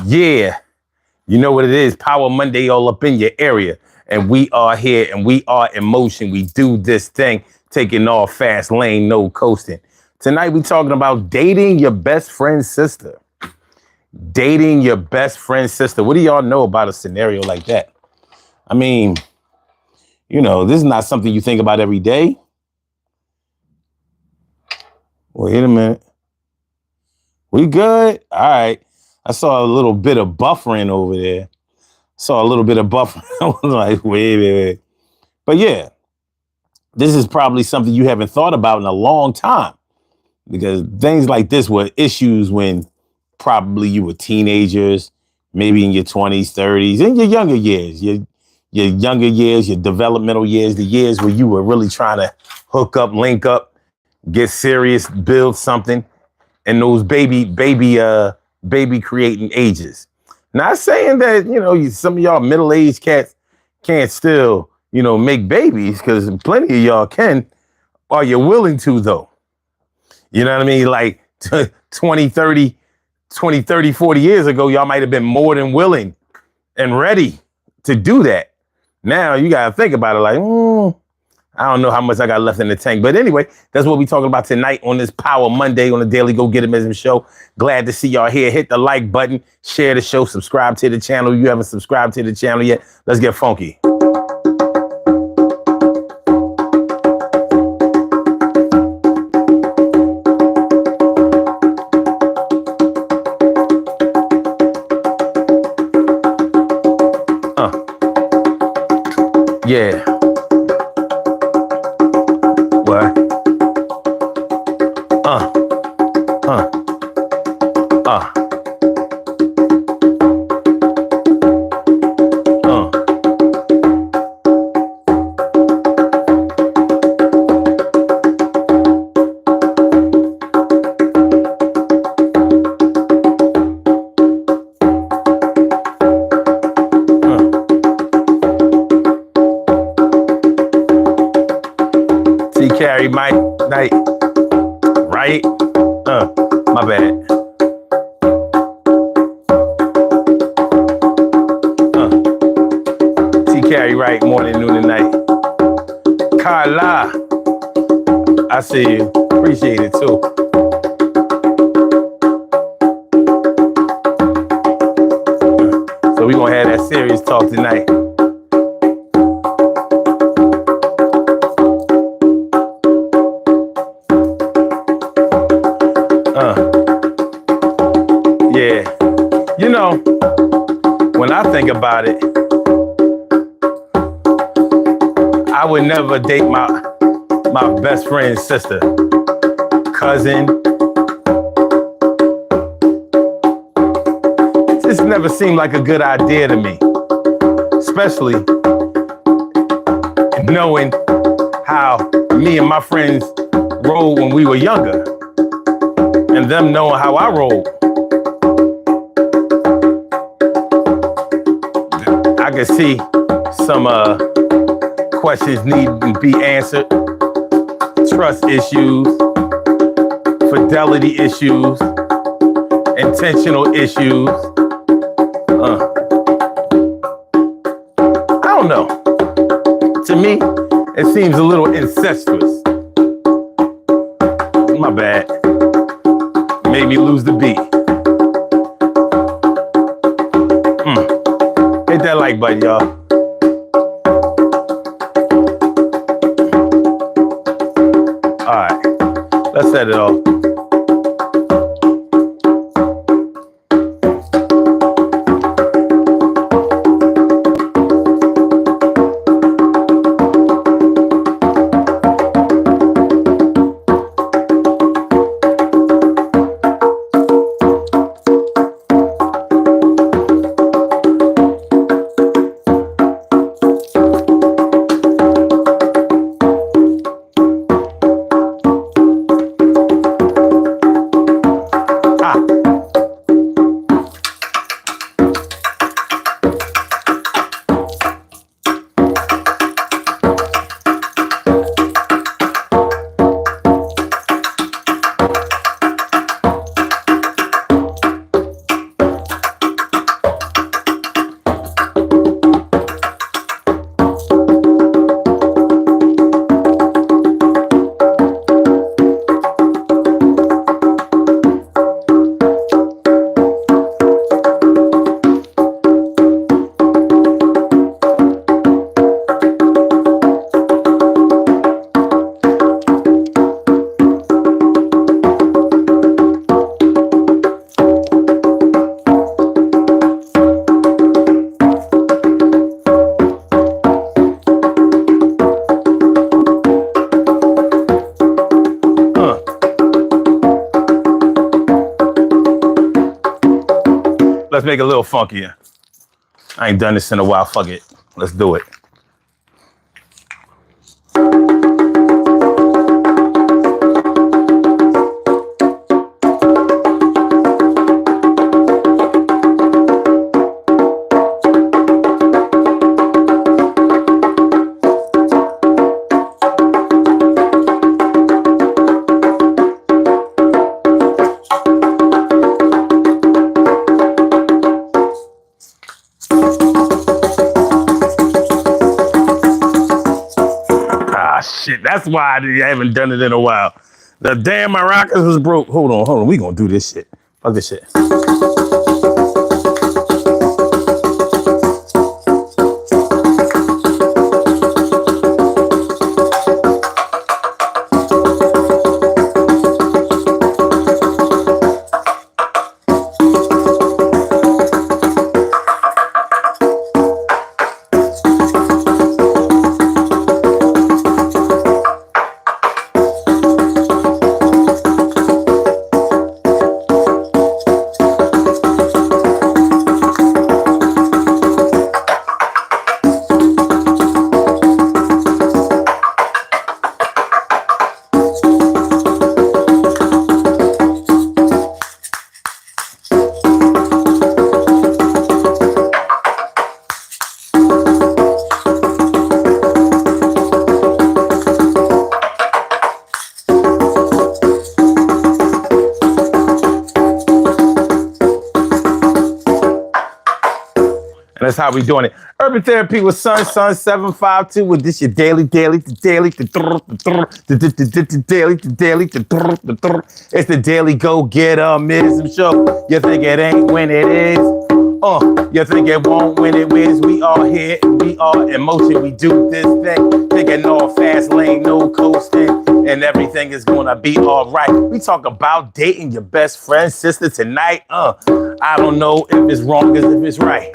Yeah, you know what it is. Power Monday all up in your area. And we are here and we are in motion. We do this thing, taking off fast lane, no coasting. Tonight we talking about dating your best friend's sister. Dating your best friend's sister. What do y'all know about a scenario like that? I mean, this is not something you think about every day. Wait a minute. We good? All right. I saw a little bit of buffering over there. I was like, wait. But yeah, this is probably something you haven't thought about in a long time, because things like this were issues when probably you were teenagers, maybe in your 20s, 30s, in your younger years, your developmental years, the years where you were really trying to hook up, link up, get serious, build something, and those baby creating ages. Not saying that, some of y'all middle-aged cats can't still, make babies, because plenty of y'all can. Are you willing to, though? You know what I mean? Like 20, 30, 40 years ago, y'all might have been more than willing and ready to do that. Now you got to think about it like, I don't know how much I got left in the tank. But anyway, that's what we're talking about tonight on this Power Monday on the Daily Go Getimism Show. Glad to see y'all here. Hit the like button, share the show, subscribe to the channel. If you haven't subscribed to the channel yet, let's get funky. Yeah. What? Uh. Carry my night, right? My bad. Carry right, morning, noon, and night. Carla, I see you. Appreciate it too. So we gonna have that serious talk tonight. Yeah, when I think about it, I would never date my best friend's sister, cousin. It just never seemed like a good idea to me, especially knowing how me and my friends rolled when we were younger, and them knowing how I rolled. I could see some questions need to be answered, trust issues, fidelity issues, intentional issues. I don't know. To me, it seems a little incestuous. My bad. Made me lose the beat. Hit that like button, y'all. All right, let's set it off. Let's make it a little funkier. I ain't done this in a while. Fuck it. Let's do it. Shit, that's why I haven't done it in a while. The damn maracas was broke. Hold on. We gonna do this shit. Fuck this shit. That's how we doing it. Urban Therapy with Sun 752 with this your daily. It's the daily go-getter-mism show. You think it ain't when it is? You think it won't when it is? We are here and we are in motion. We do this thing, taking all fast lane, no coasting, and everything is gonna be all right. We talk about dating your best friend's sister tonight. I don't know if it's wrong as if it's right,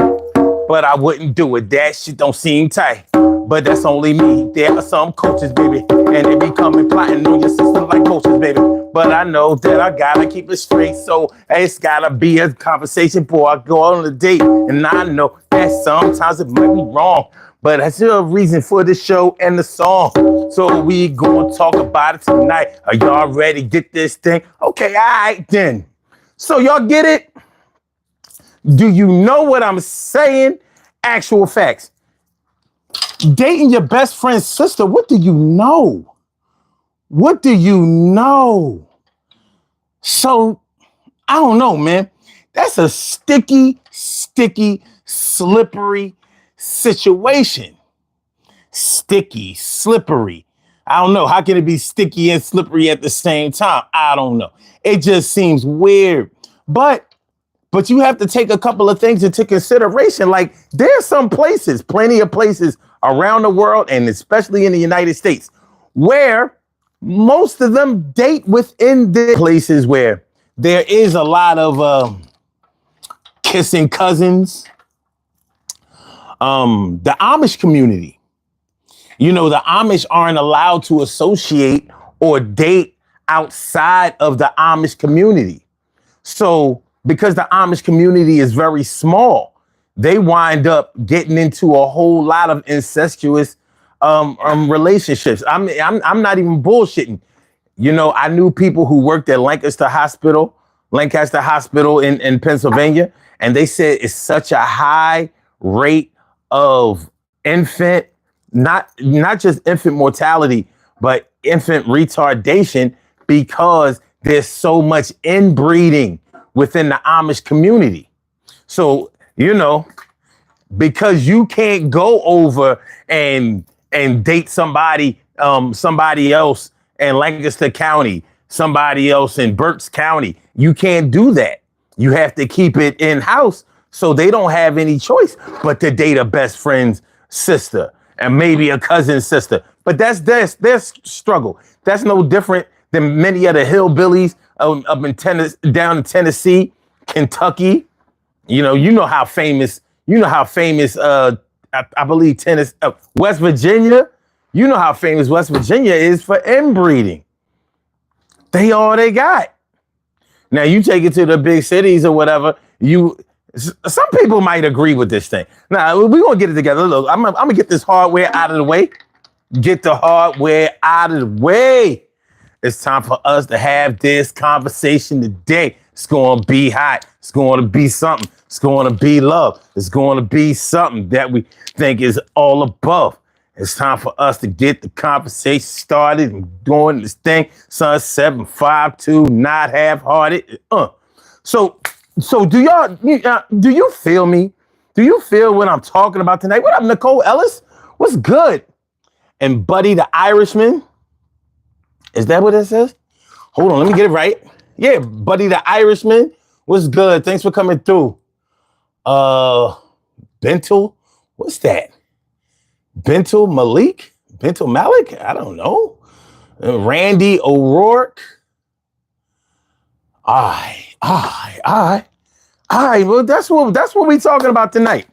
but I wouldn't do it. That shit don't seem tight. But that's only me. There are some coaches, baby, and they be coming plotting on your system like coaches, baby. But I know that I gotta keep it straight, so it's gotta be a conversation before I go on a date. And I know that sometimes it might be wrong, but that's a reason for the show and the song. So we gonna talk about it tonight. Are y'all ready? Get this thing? Okay, all right then. So y'all get it? Do you know what I'm saying? Actual facts. Dating your best friend's sister, what do you know? What do you know? So, I don't know, man. That's a sticky, slippery situation. Sticky, slippery. I don't know. How can it be sticky and slippery at the same time? I don't know. It just seems weird. But you have to take a couple of things into consideration. Like, there's some places, plenty of places around the world, and especially in the United States, where most of them date within the places where there is a lot of kissing cousins. The Amish community. You know, the Amish aren't allowed to associate or date outside of the Amish community. So, because the Amish community is very small, they wind up getting into a whole lot of incestuous relationships. I'm not even bullshitting. You know, I knew people who worked at Lancaster Hospital in Pennsylvania, and they said it's such a high rate of infant, not just infant mortality, but infant retardation, because there's so much inbreeding within the Amish community. So, you know, because you can't go over and date somebody else in Lancaster County, somebody else in Berks County. You can't do that. You have to keep it in-house, so they don't have any choice but to date a best friend's sister and maybe a cousin's sister. But that's their struggle. That's no different than many of the hillbillies up in down in Tennessee, Kentucky. You know how famous, I believe Tennessee, West Virginia. You know how famous West Virginia is for inbreeding. They all they got. Now you take it to the big cities or whatever, Some people might agree with this thing. Now, we're going to get it together. Look, I'm going to get this hardware out of the way. Get the hardware out of the way. It's time for us to have this conversation today. It's going to be hot. It's going to be something. It's going to be love. It's going to be something that we think is all above. It's time for us to get the conversation started and doing this thing. Son 752, not half-hearted. So do you feel me? Do you feel what I'm talking about tonight? What up, Nicole Ellis? What's good? And Buddy the Irishman. Is that what it says? Hold on, let me get it right. Yeah, Buddy the Irishman. What's good? Thanks for coming through. Bentel? What's that? Bentel Malik? Bentel Malik? I don't know. Randy O'Rourke. All right, well, that's what we talking about tonight.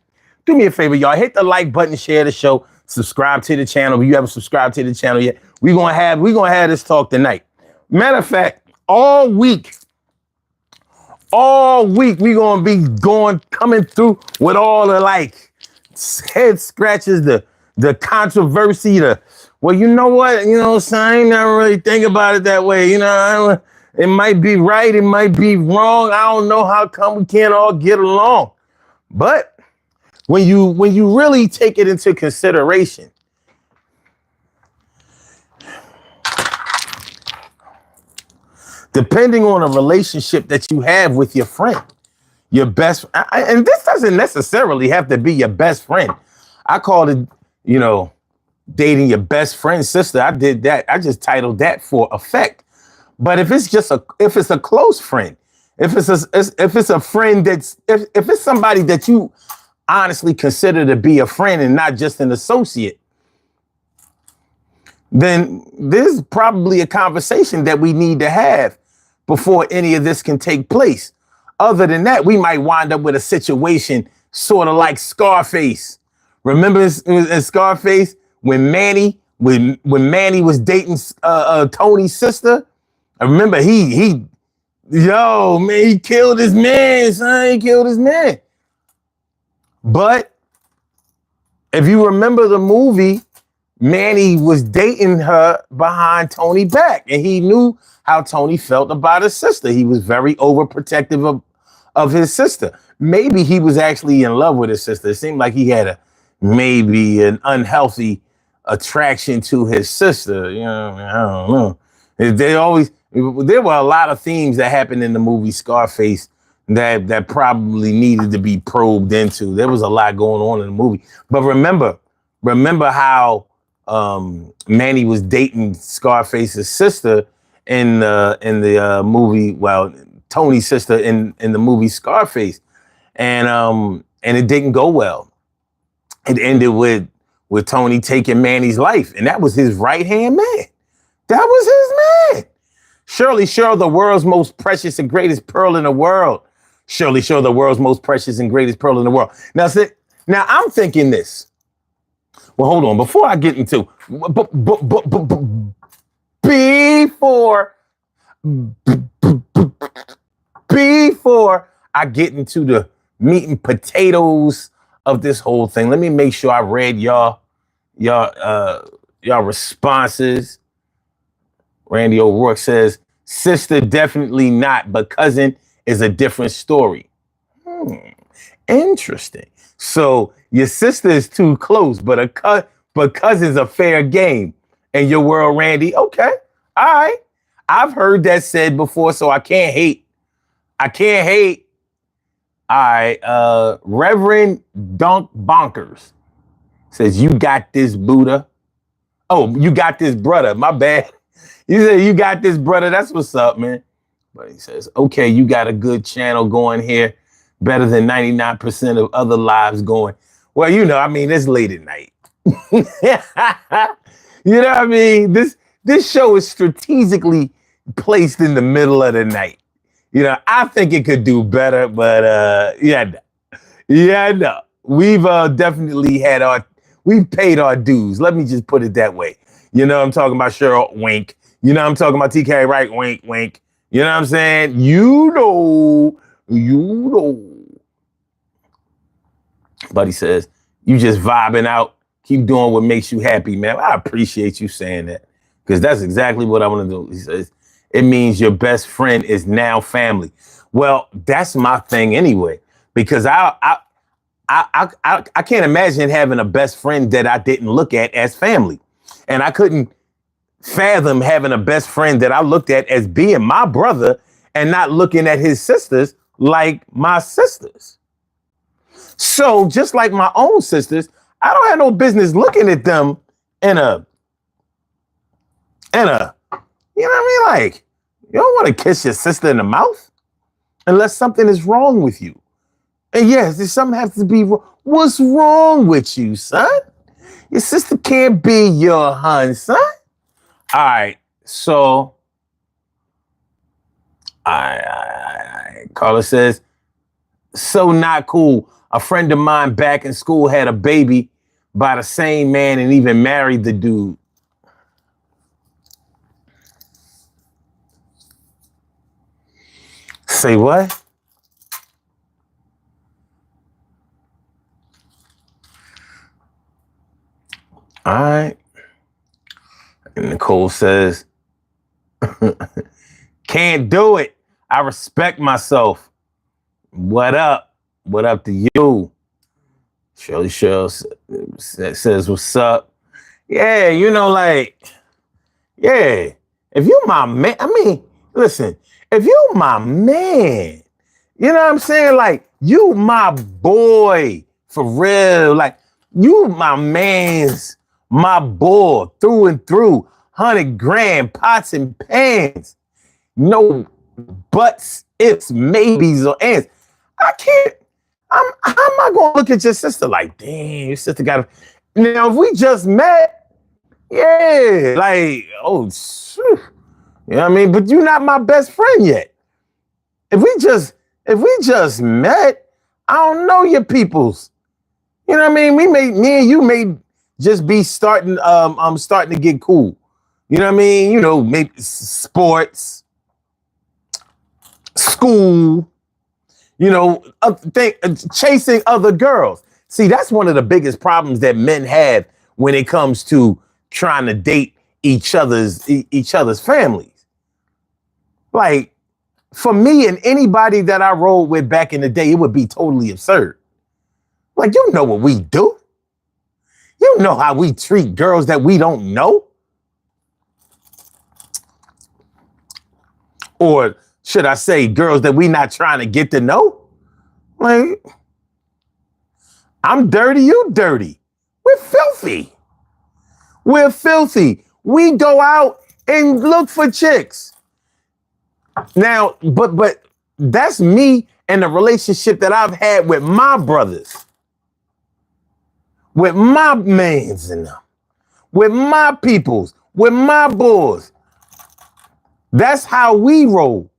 Do me a favor, y'all. Hit the like button, share the show, subscribe to the channel. If you haven't subscribed to the channel yet, we're gonna have this talk tonight. Matter of fact, all week, we're gonna be coming through with all the like head scratches, the controversy, well, you know what? You know, so I ain't never really think about it that way. You know, it might be right, it might be wrong. I don't know how come we can't all get along. But when you really take it into consideration, depending on a relationship that you have with your friend, your best, and this doesn't necessarily have to be your best friend. I called it, dating your best friend's sister. I did that. I just titled that for effect. But if it's a close friend, if it's a friend if it's somebody that you honestly consider to be a friend and not just an associate, then there's probably a conversation that we need to have before any of this can take place. Other than that, we might wind up with a situation sort of like Scarface. Remember in Scarface when Manny was dating Tony's sister? I remember he killed his man, son. He killed his man. But if you remember the movie, Manny was dating her behind Tony back, and he knew how Tony felt about his sister. He was very overprotective of his sister. Maybe he was actually in love with his sister. It seemed like he had maybe an unhealthy attraction to his sister. I don't know. There were a lot of themes that happened in the movie Scarface that probably needed to be probed into. There was a lot going on in the movie. But remember how Manny was dating Scarface's sister in the movie, well, Tony's sister in the movie Scarface. And it didn't go well. It ended with Tony taking Manny's life, and that was his right-hand man. That was his man. Shirley Shirl, the world's most precious and greatest pearl in the world. Shirley Shirl, the world's most precious and greatest pearl in the world. Now I'm thinking this. Well, hold on. Before I get into before I get into the meat and potatoes of this whole thing, let me make sure I read y'all responses. Randy O'Rourke says, sister, definitely not, but cousin is a different story. Interesting. So your sister is too close, but cousin's a fair game in your world, Randy. Okay. All right. I've heard that said before, so I can't hate. All right. Reverend Dunk Bonkers says, you got this, Buddha. Oh, you got this, brother. My bad. You said you got this, brother. That's what's up, man. But he says, okay, you got a good channel going here. Better than 99% of other lives going. Well, it's late at night. You know what I mean? This show is strategically placed in the middle of the night. I think it could do better, but no. We've definitely we've paid our dues. Let me just put it that way. I'm talking about Cheryl, wink. I'm talking about TK, right? Wink. You know what I'm saying? You know. Buddy says, you just vibing out. Keep doing what makes you happy, man. I appreciate you saying that because that's exactly what I want to do. He says, it means your best friend is now family. Well, that's my thing anyway, because I can't imagine having a best friend that I didn't look at as family. And I couldn't fathom having a best friend that I looked at as being my brother and not looking at his sisters like my sisters. So just like my own sisters, I don't have no business looking at them in a, you know what I mean? Like, you don't want to kiss your sister in the mouth unless something is wrong with you. And yes, there's something has to be wrong. What's wrong with you, son? Your sister can't be your hun, son. All right, so Carla says, so not cool. A friend of mine back in school had a baby by the same man and even married the dude. Say what? All right. And Nicole says, can't do it. I respect myself. What up? What up to you? Shirley says, what's up? Yeah, you know, like, yeah. If you my man, I mean, listen, if you my man, you know what I'm saying? Like, you my boy, for real. Like, you my man's, my boy, through and through. 100 grand, pots and pans. No buts, ifs, maybes, or ands. I can't. How am I going to look at your sister like, damn, your sister got a... Now, if we just met, yeah, like, oh, shoot. You know what I mean? But you're not my best friend yet. If we just met, I don't know your peoples. You know what I mean? Me and you may just be starting to get cool. You know what I mean? You know, maybe sports, school, you know, chasing other girls. See, that's one of the biggest problems that men have when it comes to trying to date each other's families. Like, for me and anybody that I rolled with back in the day, it would be totally absurd. Like, you know what we do. You know how we treat girls that we don't know. Or should I say girls that we not trying to get to know? Like, I'm dirty, you dirty. We're filthy. We're filthy. We go out and look for chicks. Now, but that's me and the relationship that I've had with my brothers, with my mans and them, with my peoples, with my boys. That's how we roll.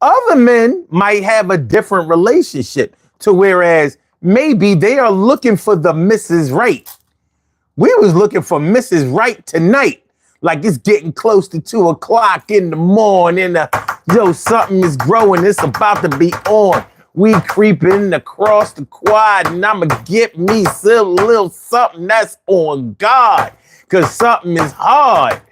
Other men might have a different relationship to whereas maybe they are looking for the Mrs. Right. We was looking for Mrs. Right tonight. Like it's getting close to 2 o'clock in the morning. Yo, something is growing. It's about to be on. We creeping across the quad and I'ma get me a little something that's on God. Cause something is hard.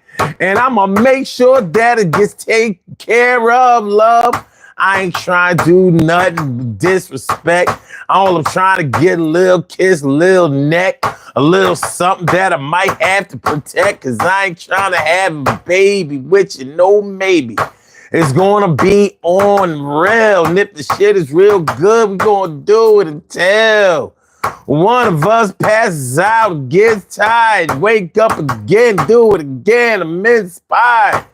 And I'ma make sure that it gets taken care of, love. I ain't trying to do nothing but disrespect. All I'm trying to get a little kiss, a little neck, a little something that I might have to protect because I ain't trying to have a baby with you, no maybe. It's gonna be on real. And if the shit is real good, we gonna do it until one of us passes out, gets tired, wake up again, do it again. I'm inspired.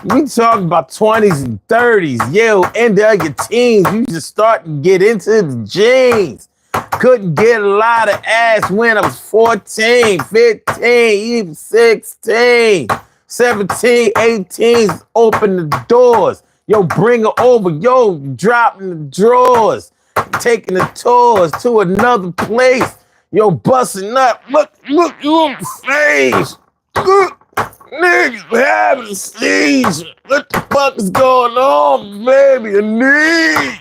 We talking about 20s and 30s. Yo, end of your teens. You just start to get into the jeans. Couldn't get a lot of ass when I was 14, 15, even 16, 17, 18. Open the doors. Yo, bring her over. Yo, dropping the drawers. Taking the tours to another place. Yo, busting up. Look you in the face. Look, niggas having a seizure. What the fuck is going on, baby? I need.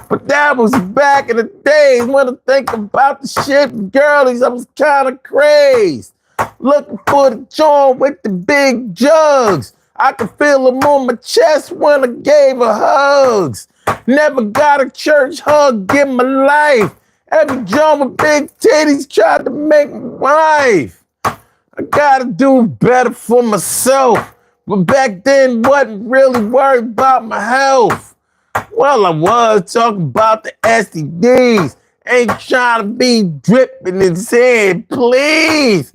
But that was back in the days when I think about the shit, girlies, I was kind of crazed. Looking for the joint with the big jugs. I could feel them on my chest when I gave her hugs. Never got a church hug in my life. Every joint with big titties tried to make my wife. I gotta do better for myself. But back then, wasn't really worried about my health. Well, I was talking about the STDs. Ain't trying to be dripping in his head, please.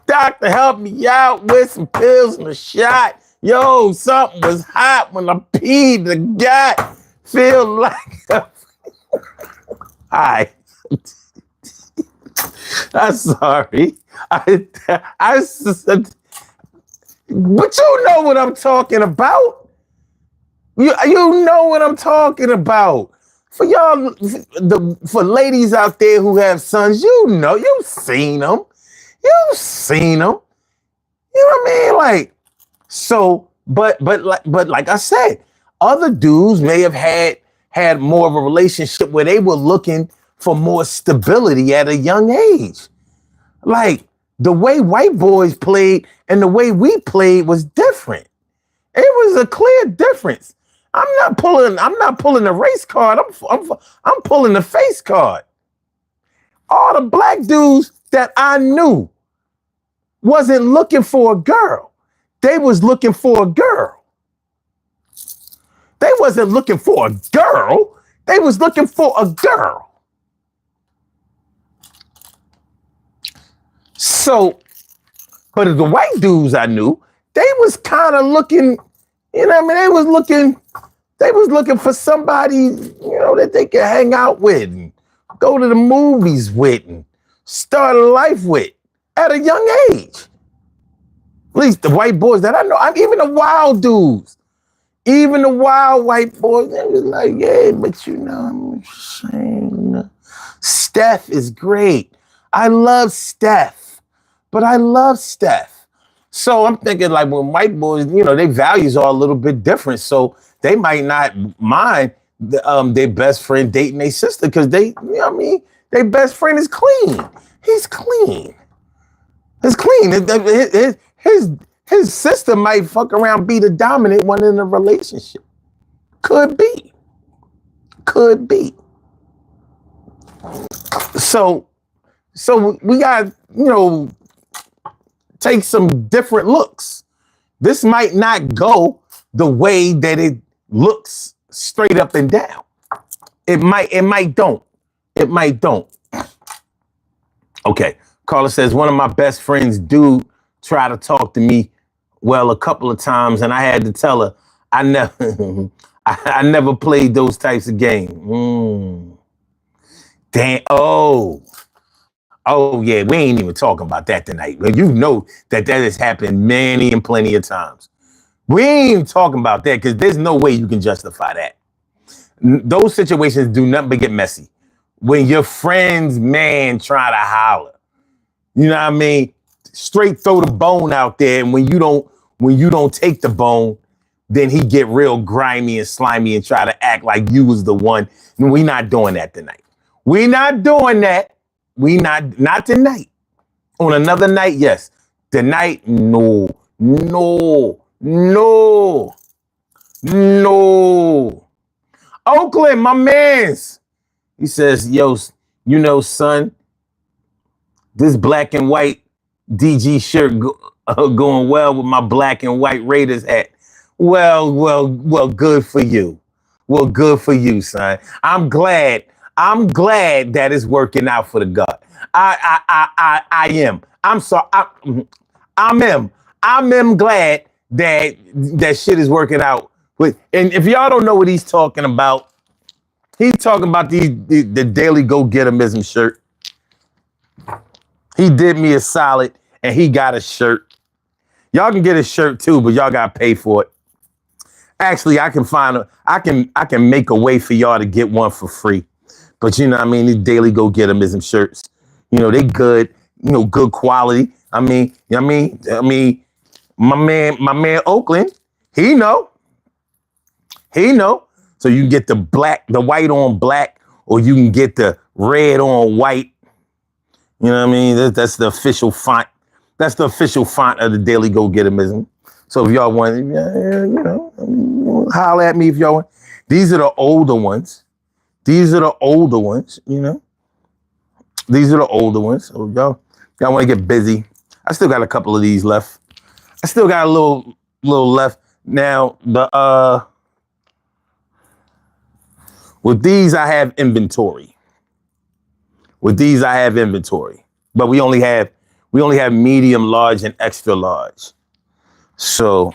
Doctor, help me out with some pills and a shot. Yo, something was hot when I peed the gut. Feel like I'm sorry. But you know what I'm talking about. You know what I'm talking about. For y'all, for ladies out there who have sons, you know, you've seen them. You've seen them. You know what I mean? Like, so, but like I said, other dudes may have had more of a relationship where they were looking for more stability at a young age. Like, the way white boys played and the way we played was different. It was a clear difference. I'm not pulling the race card. I'm pulling the face card. All the black dudes that I knew wasn't looking for a girl. They was looking for a girl. They wasn't looking for a girl. They was looking for a girl. So, but the white dudes I knew, they was kind of looking, you know what I mean? They was looking for somebody, you know, that they could hang out with and go to the movies with and start a life with at a young age. At least the white boys that I know, even the wild dudes, even the wild white boys, they was like, yeah, but you know, I'm saying, Steph is great. I love Steph, but I love Steph. So I'm thinking like when white boys, you know, their values are a little bit different. So they might not mind their best friend dating their sister because they, you know what I mean? Their best friend is clean. He's clean. It's clean. His sister might fuck around, be the dominant one in the relationship. Could be. Could be. So we got, you know, take some different looks. This might not go the way that it looks straight up and down. It might don't. It might don't. Okay. Carla says, one of my best friends, dude, tried to talk to me, well, a couple of times, and I had to tell her I never I never played those types of games. Damn. Oh, yeah, we ain't even talking about that tonight. But you know that has happened many and plenty of times. We ain't even talking about that because there's no way you can justify that. Those situations do nothing but get messy. When your friend's man try to holler, you know what I mean? Straight throw the bone out there, and when you don't take the bone, then he get real grimy and slimy and try to act like you was the one. And we not doing that tonight. We not doing that. We not tonight. On another night, yes. Tonight, no. Oakland, my mans. He says, yo, you know, son, this black and white DG shirt going well with my black and white Raiders hat. Well, good for you. Well, good for you, son. I'm glad that it's working out for the God. I am. I'm sorry. I'm glad that shit is working out. And if y'all don't know what he's talking about the Daily Go Gettemism shirt. He did me a solid and he got a shirt. Y'all can get a shirt too, but y'all gotta pay for it. Actually, I can make a way for y'all to get one for free. But you know what I mean? These Daily Go Gettemism shirts, you know, they good, you know, good quality. I mean, my man Oakland, he know. So you can get the white on black, or you can get the red on white. You know what I mean? That's the official font. That's the official font of the Daily Go-Getterism. So if y'all want, holler at me if y'all want. These are the older ones. These are the older ones, These are the older ones. So y'all want to get busy. I still got a couple of these left. I still got a little left. Now, with these, I have inventory. But we only have medium, large, and extra large. So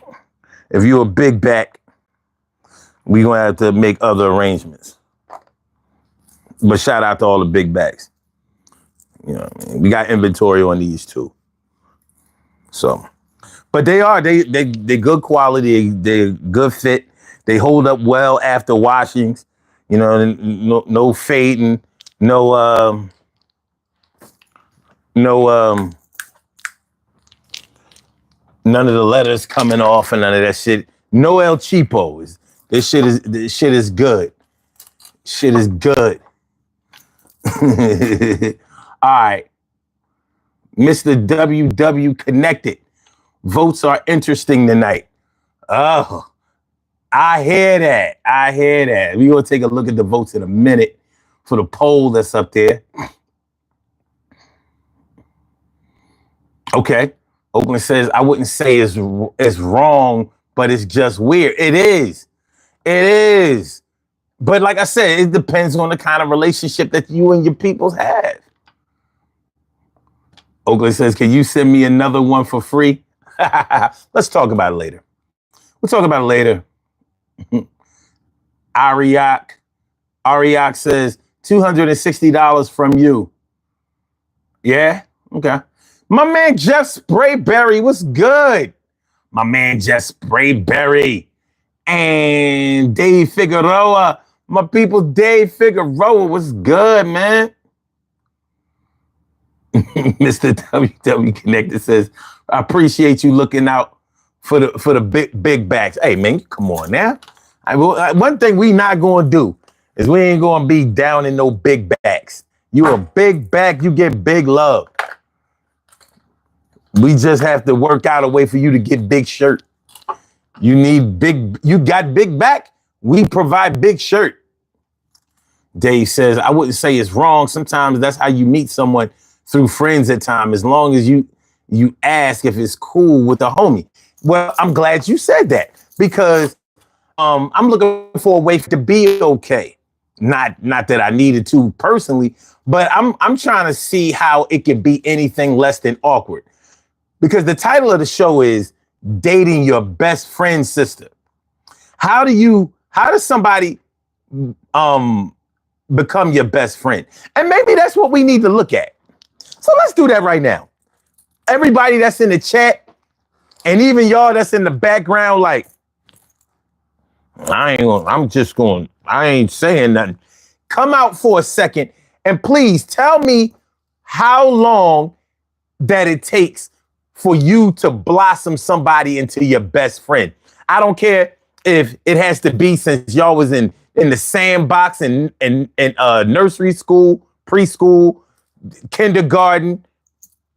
if you're a big back, we're going to have to make other arrangements. But shout out to all the big backs. You know what I mean? We got inventory on these too. So, but they good quality. They're good fit. They hold up well after washings. No fading, none of the letters coming off and none of that shit. No El Cheapo. This shit is good. Shit is good. All right. Mr. WW Connected. Votes are interesting tonight. Oh, I hear that. We're going to take a look at the votes in a minute for the poll that's up there. Okay. Oakland says, I wouldn't say it's wrong, but it's just weird. It is. But like I said, it depends on the kind of relationship that you and your peoples have. Oakland says, can you send me another one for free? Let's talk about it later. We'll talk about it later. Ariak says, $260 from you. Yeah? Okay. My man Jeff Sprayberry, what's good? My man Jeff Sprayberry. And Dave Figueroa. My people, Dave Figueroa, what's good, man? Mr. WW Connected says, I appreciate you looking out for the big backs. Hey, man, come on now. One thing we not going to do is we ain't going to be down in no big backs. You a big back, you get big love. We just have to work out a way for you to get big shirt. You got big back, we provide big shirt. Dave says, I wouldn't say it's wrong. Sometimes that's how you meet someone, through friends at times, as long as you ask if it's cool with a homie. Well, I'm glad you said that, because I'm looking for a way to be okay. Not that I needed to personally, but I'm trying to see how it could be anything less than awkward. Because the title of the show is Dating Your Best Friend's Sister. How does somebody become your best friend? And maybe that's what we need to look at. So let's do that right now. Everybody that's in the chat, and even y'all that's in the background, like, I ain't saying nothing. Come out for a second and please tell me how long that it takes for you to blossom somebody into your best friend. I don't care if it has to be since y'all was in the sandbox and nursery school, preschool, kindergarten,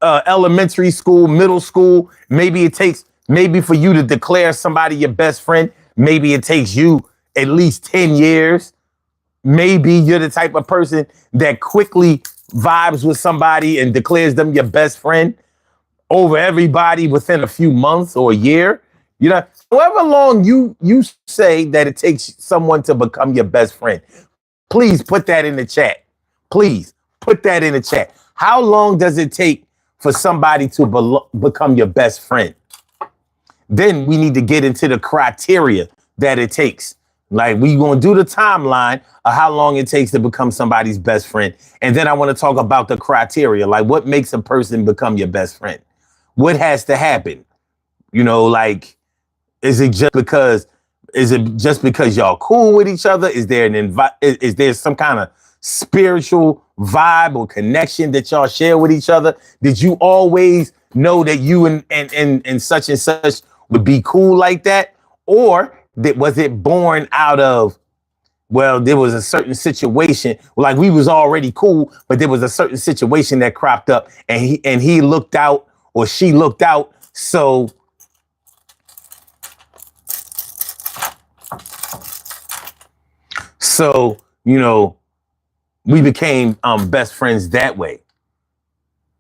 elementary school, middle school. Maybe for you to declare somebody your best friend, maybe it takes you at least 10 years. Maybe you're the type of person that quickly vibes with somebody and declares them your best friend over everybody within a few months or a year. However long you say that it takes someone to become your best friend, please put that in the chat. Please put that in the chat. How long does it take for somebody to become your best friend? Then we need to get into the criteria that it takes. Like, we going to do the timeline of how long it takes to become somebody's best friend. And then I want to talk about the criteria, like what makes a person become your best friend? What has to happen? Is it just because y'all cool with each other? Is there some kind of spiritual vibe or connection that y'all share with each other? Did you always know that you and such and such would be cool like that? Or was it born out of well, there was a certain situation, like we was already cool, but there was a certain situation that cropped up, and he looked out or she looked out. So we became best friends that way.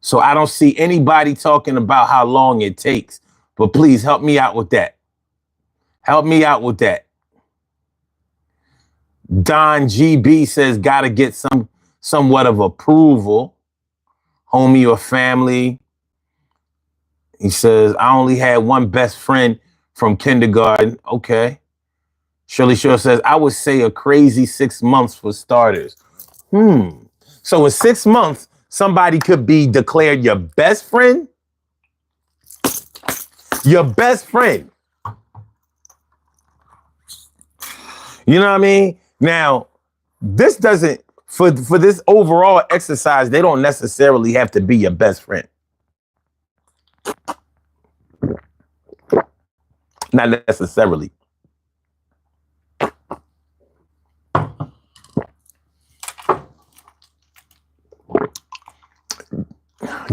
So I don't see anybody talking about how long it takes, but please help me out with that. Help me out with that. Don GB says, gotta get somewhat of approval. Homie or family. He says, I only had one best friend from kindergarten. Okay. Shirley Shore says, I would say a crazy 6 months for starters. So in 6 months, somebody could be declared your best friend. Your best friend. You know what I mean? Now, this doesn't, for this overall exercise, they don't necessarily have to be your best friend. Not necessarily.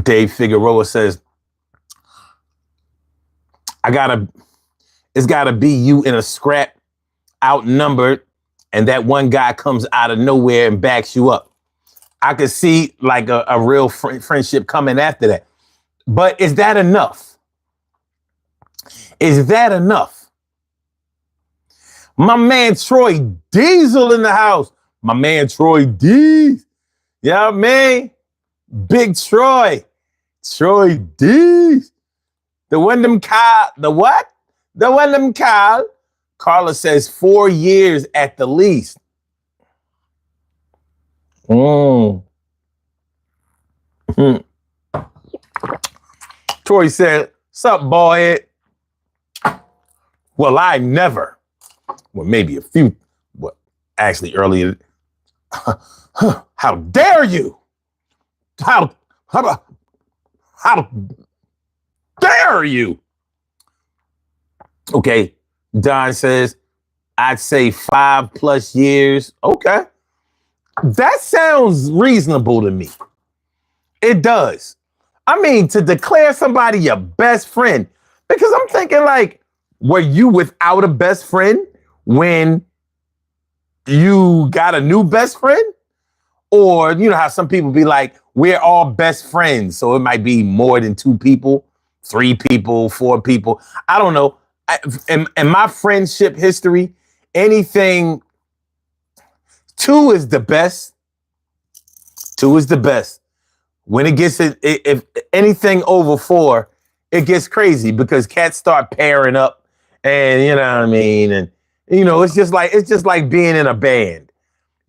Dave Figueroa says, it's gotta be you in a scrap, outnumbered, and that one guy comes out of nowhere and backs you up. I could see like a real friendship coming after that. But is that enough? Is that enough? My man Troy Diesel in the house. My man Troy Dees. You know what I mean? Big Troy. Troy Dees. The Wyndham Kyle. The what? The Wyndham Kyle. Carla says 4 years at the least. Troy said, sup, boy? Well, I never. Well, maybe a few. Well, actually, earlier. How dare you? How dare you? Okay. Don says, I'd say 5+ years. Okay. That sounds reasonable to me. It does. I mean, to declare somebody your best friend, because I'm thinking like, were you without a best friend when you got a new best friend? Or, you know how some people be like, we're all best friends. So it might be more than 2 people, 3 people, 4 people. I don't know. In my friendship history, anything 2 is the best. 2 is the best. When it gets if anything over 4, it gets crazy because cats start pairing up, and you know what I mean. And you know, it's just like being in a band.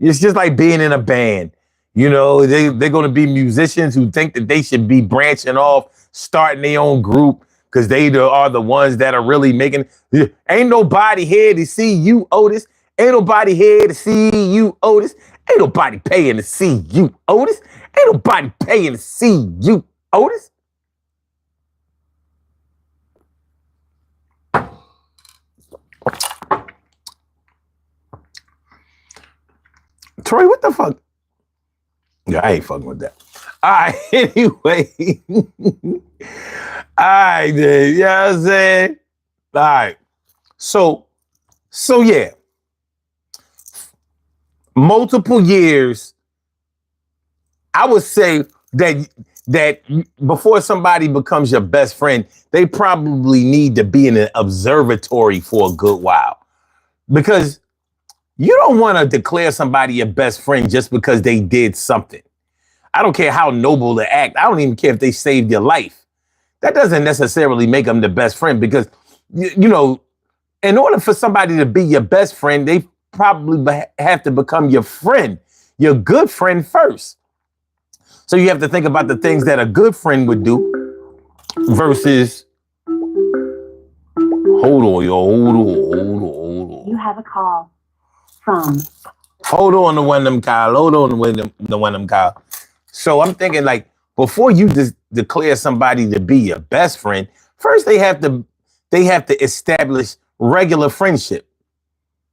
It's just like being in a band. You know, they're going to be musicians who think that they should be branching off, starting their own group. Because they are the ones that are really making. Ain't nobody here to see you, Otis. Ain't nobody here to see you, Otis. Ain't nobody paying to see you, Otis. Ain't nobody paying to see you, Otis. Troy, what the fuck? Yeah, I ain't fucking with that. All right, anyway. All right, then. You know what I'm saying? All right. So yeah. Multiple years. I would say that before somebody becomes your best friend, they probably need to be in an observatory for a good while. Because you don't want to declare somebody your best friend just because they did something. I don't care how noble they act. I don't even care if they saved your life. That doesn't necessarily make them the best friend because, you know, in order for somebody to be your best friend, they probably have to become your friend, your good friend first. So you have to think about the things that a good friend would do versus, hold on, yo, You have a call from. Hold on to one of them, Kyle. Hold on to one of them, Kyle. So I'm thinking like, before you declare somebody to be your best friend, first they have to establish regular friendship.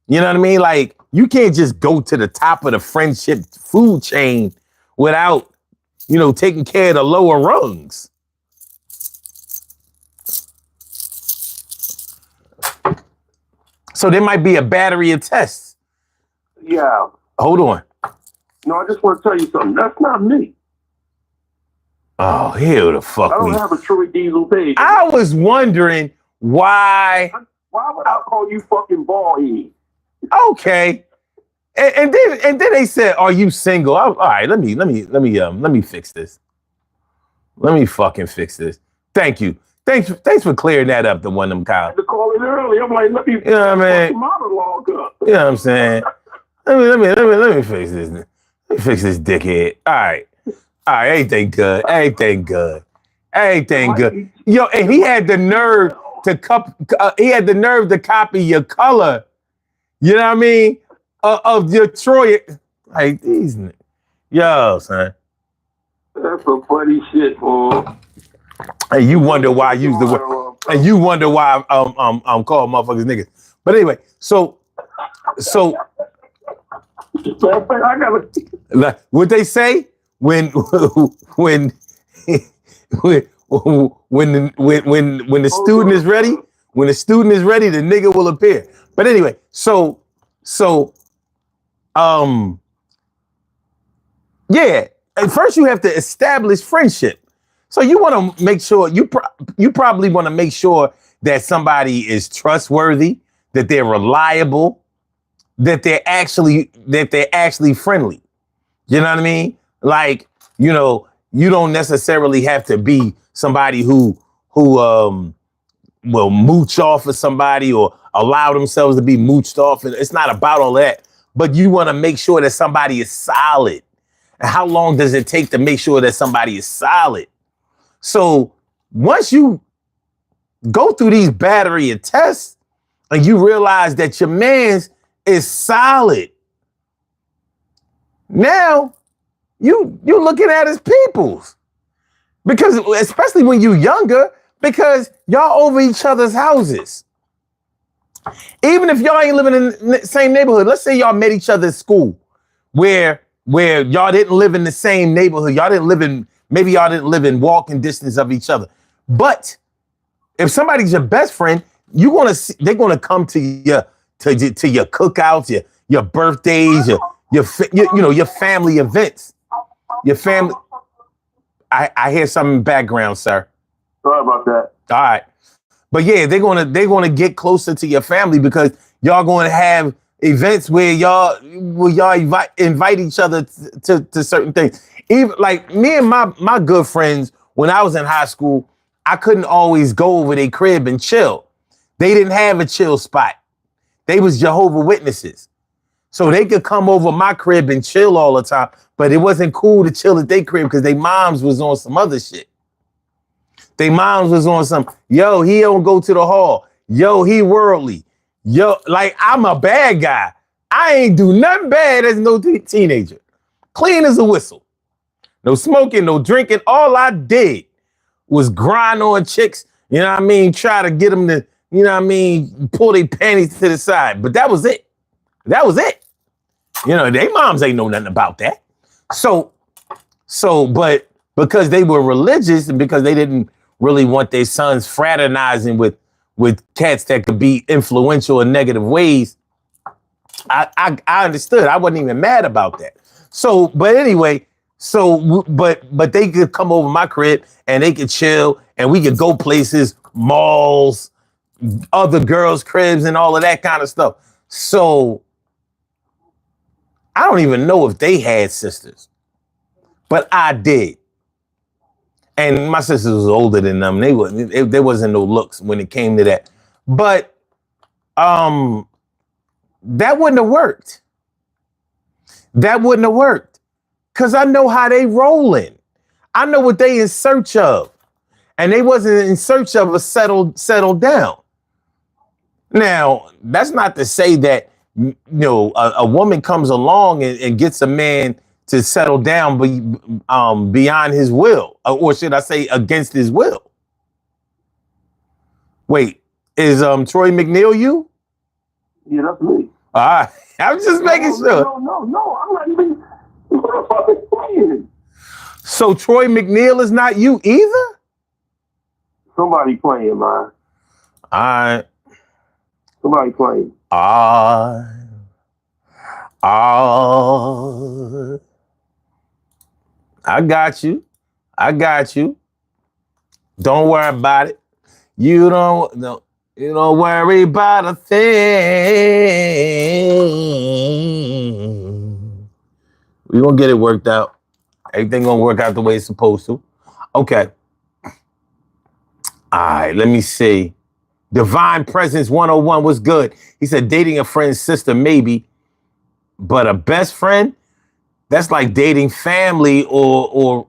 You know what I mean? Like you can't just go to the top of the friendship food chain without, taking care of the lower rungs. So there might be a battery of tests. Yeah. Hold on. No, I just want to tell you something. That's not me. Oh, here the fuck I don't have a Troy Diesel page. I was wondering why. Why would I call you fucking bald head? Okay. And then they said, "Are you single?" All right, let me fix this. Let me fucking fix this. Thank you. Thanks for clearing that up. The one of them, Kyle. I had to call it early. I'm like, let me monologue up. You know what I'm saying? Let me fix this. Let me fix this dickhead. All right, everything good. Everything good. Yo, and he had the nerve to copy your color. You know what I mean? Of your Troy, like these, yo, son. That's some funny shit, boy. And you wonder why I use the word. And you wonder why I'm calling motherfuckers niggas. But anyway, so I gotta. What they say when the student is ready, the nigga will appear. But anyway, so yeah. At first, you have to establish friendship. So you want to make sure you probably want to make sure that somebody is trustworthy, that they're reliable, that they're actually friendly. You know what I mean? Like, you don't necessarily have to be somebody who will mooch off of somebody or allow themselves to be mooched off. And it's not about all that. But you want to make sure that somebody is solid. And how long does it take to make sure that somebody is solid? So once you go through these battery of tests and you realize that your man's is solid, now you're looking at his peoples. Because especially when you're younger, because y'all over each other's houses. Even if y'all ain't living in the same neighborhood, let's say y'all met each other at school where y'all didn't live in the same neighborhood. Maybe y'all didn't live in walking distance of each other. But if somebody's your best friend, they're gonna come to your cookouts, your birthdays, your family events, your family. I hear something in the background, sir. Sorry about that. All right, but yeah, they're gonna get closer to your family because y'all gonna have events where y'all invite each other to certain things. Even like me and my good friends, when I was in high school, I couldn't always go over their crib and chill. They didn't have a chill spot. They was Jehovah's Witnesses. So they could come over my crib and chill all the time, but it wasn't cool to chill at their crib because their moms was on some other shit. Their moms was on some, yo, he don't go to the hall. Yo, he worldly. Yo, like I'm a bad guy. I ain't do nothing bad as no teenager. Clean as a whistle. No smoking, no drinking. All I did was grind on chicks, you know what I mean? Try to get them to, you know what I mean? Pull their panties to the side. But that was it. They moms ain't know nothing about that. But because they were religious and because they didn't really want their sons fraternizing with cats that could be influential in negative ways, I understood. I wasn't even mad about that. So, but anyway, but they could come over my crib and they could chill and we could go places, malls, other girls' cribs and all of that kind of stuff. So I don't even know if they had sisters, but I did. And my sisters was older than them. There wasn't no looks when it came to that. But that wouldn't have worked. Because I know how they rolling. I know what they in search of. And they wasn't in search of a settle down. Now, that's not to say that a woman comes along and gets a man to settle down beyond his will, or should I say against his will. Wait, is Troy McNeil you? Yeah, that's me. All right. I'm just making sure. No. I'm not even. What the fuck is playing? So Troy McNeil is not you either? Somebody playing, man. All right. Somebody playing. I got you. I got you. Don't worry about it. You don't worry about a thing. We're gonna get it worked out. Everything gonna work out the way it's supposed to. Okay. All right, let me see. Divine Presence 101 was good. He said dating a friend's sister, maybe, but a best friend, that's like dating family or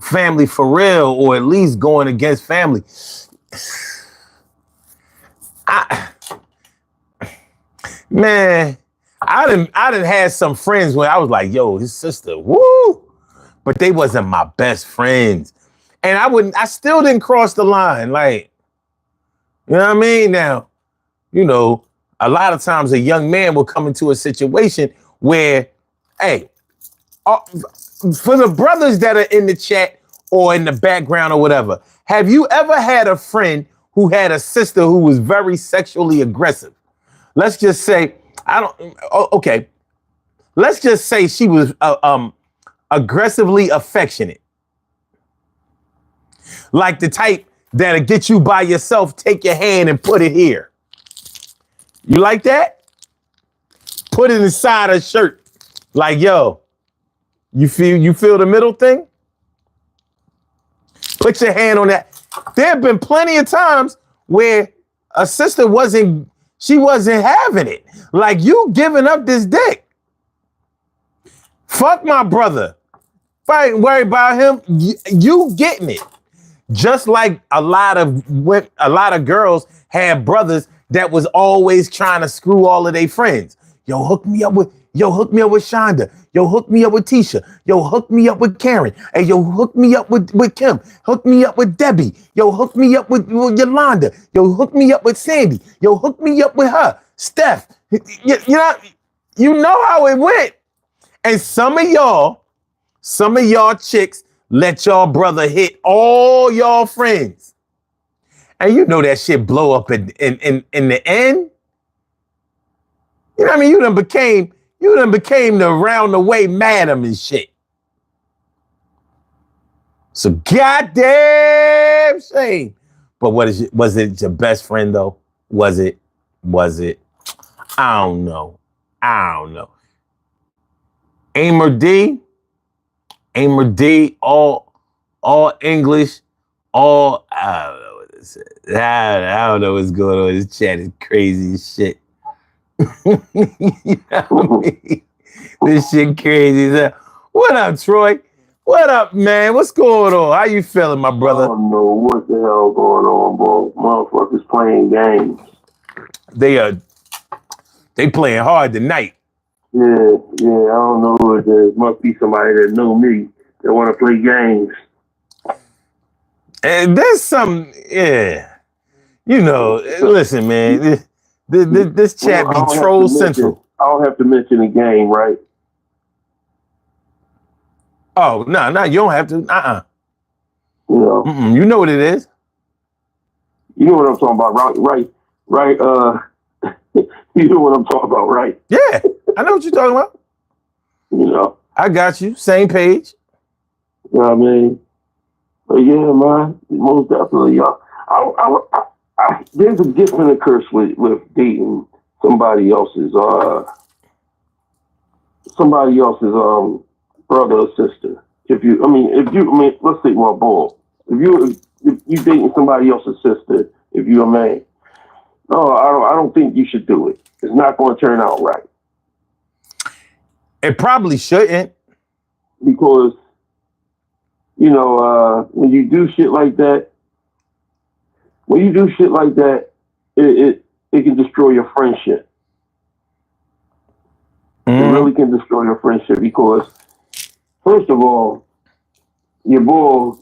family for real, or at least going against family. I done had some friends where I was like, yo, his sister, woo, but they wasn't my best friends. And I still didn't cross the line. Like, you know what I mean? Now, a lot of times a young man will come into a situation where, hey, for the brothers that are in the chat or in the background or whatever, have you ever had a friend who had a sister who was very sexually aggressive? Let's just say, okay. Let's just say she was aggressively affectionate. Like the type that'll get you by yourself, take your hand and put it here. You like that? Put it inside a shirt. Like, yo, you feel the middle thing? Put your hand on that. There have been plenty of times where a sister wasn't having it. Like, you giving up this dick. Fuck my brother. If I ain't worried about him, you getting it. Just like a lot of girls had brothers that was always trying to screw all of their friends. Yo, hook me up with Shonda. Yo, hook me up with Tisha. Yo, hook me up with Karen. Hey, yo, hook me up with Kim. Hook me up with Debbie. Yo, hook me up with Yolanda. Yo, hook me up with Sandy. Yo, hook me up with her. Steph. You know how it went. And some of y'all chicks let y'all brother hit all y'all friends. And you know that shit blow up in the end. You know what I mean? You done became the round the way madam and shit. So goddamn shame. But was it your best friend though? Was it? I don't know. Amer D, all English, all, I don't know what this is. I don't know what's going on. This chat is crazy as shit. You know what I mean? This shit crazy as hell. What up, Troy? What up, man? What's going on? How you feeling, my brother? I don't know what the hell going on, bro. Motherfuckers playing games. They playing hard tonight. Yeah, I don't know who it is. Must be somebody that know me that want to play games. And there's some, yeah. Listen, man. This chat be troll central. I don't have to mention a game, right? Oh, no, you don't have to. You know. You know what it is. You know what I'm talking about, right? You know what I'm talking about, right? Yeah, I know what you're talking about. You know. I got you. Same page. You know what I mean? But yeah, man, most definitely, y'all. There's a gift and a curse with dating somebody else's brother or sister. Let's say my ball. If you dating somebody else's sister, if you're a man, no, I don't think you should do it. It's not going to turn out right. It probably shouldn't, because when you do shit like that, it can destroy your friendship. Mm-hmm. It really can destroy your friendship because, first of all, your boy,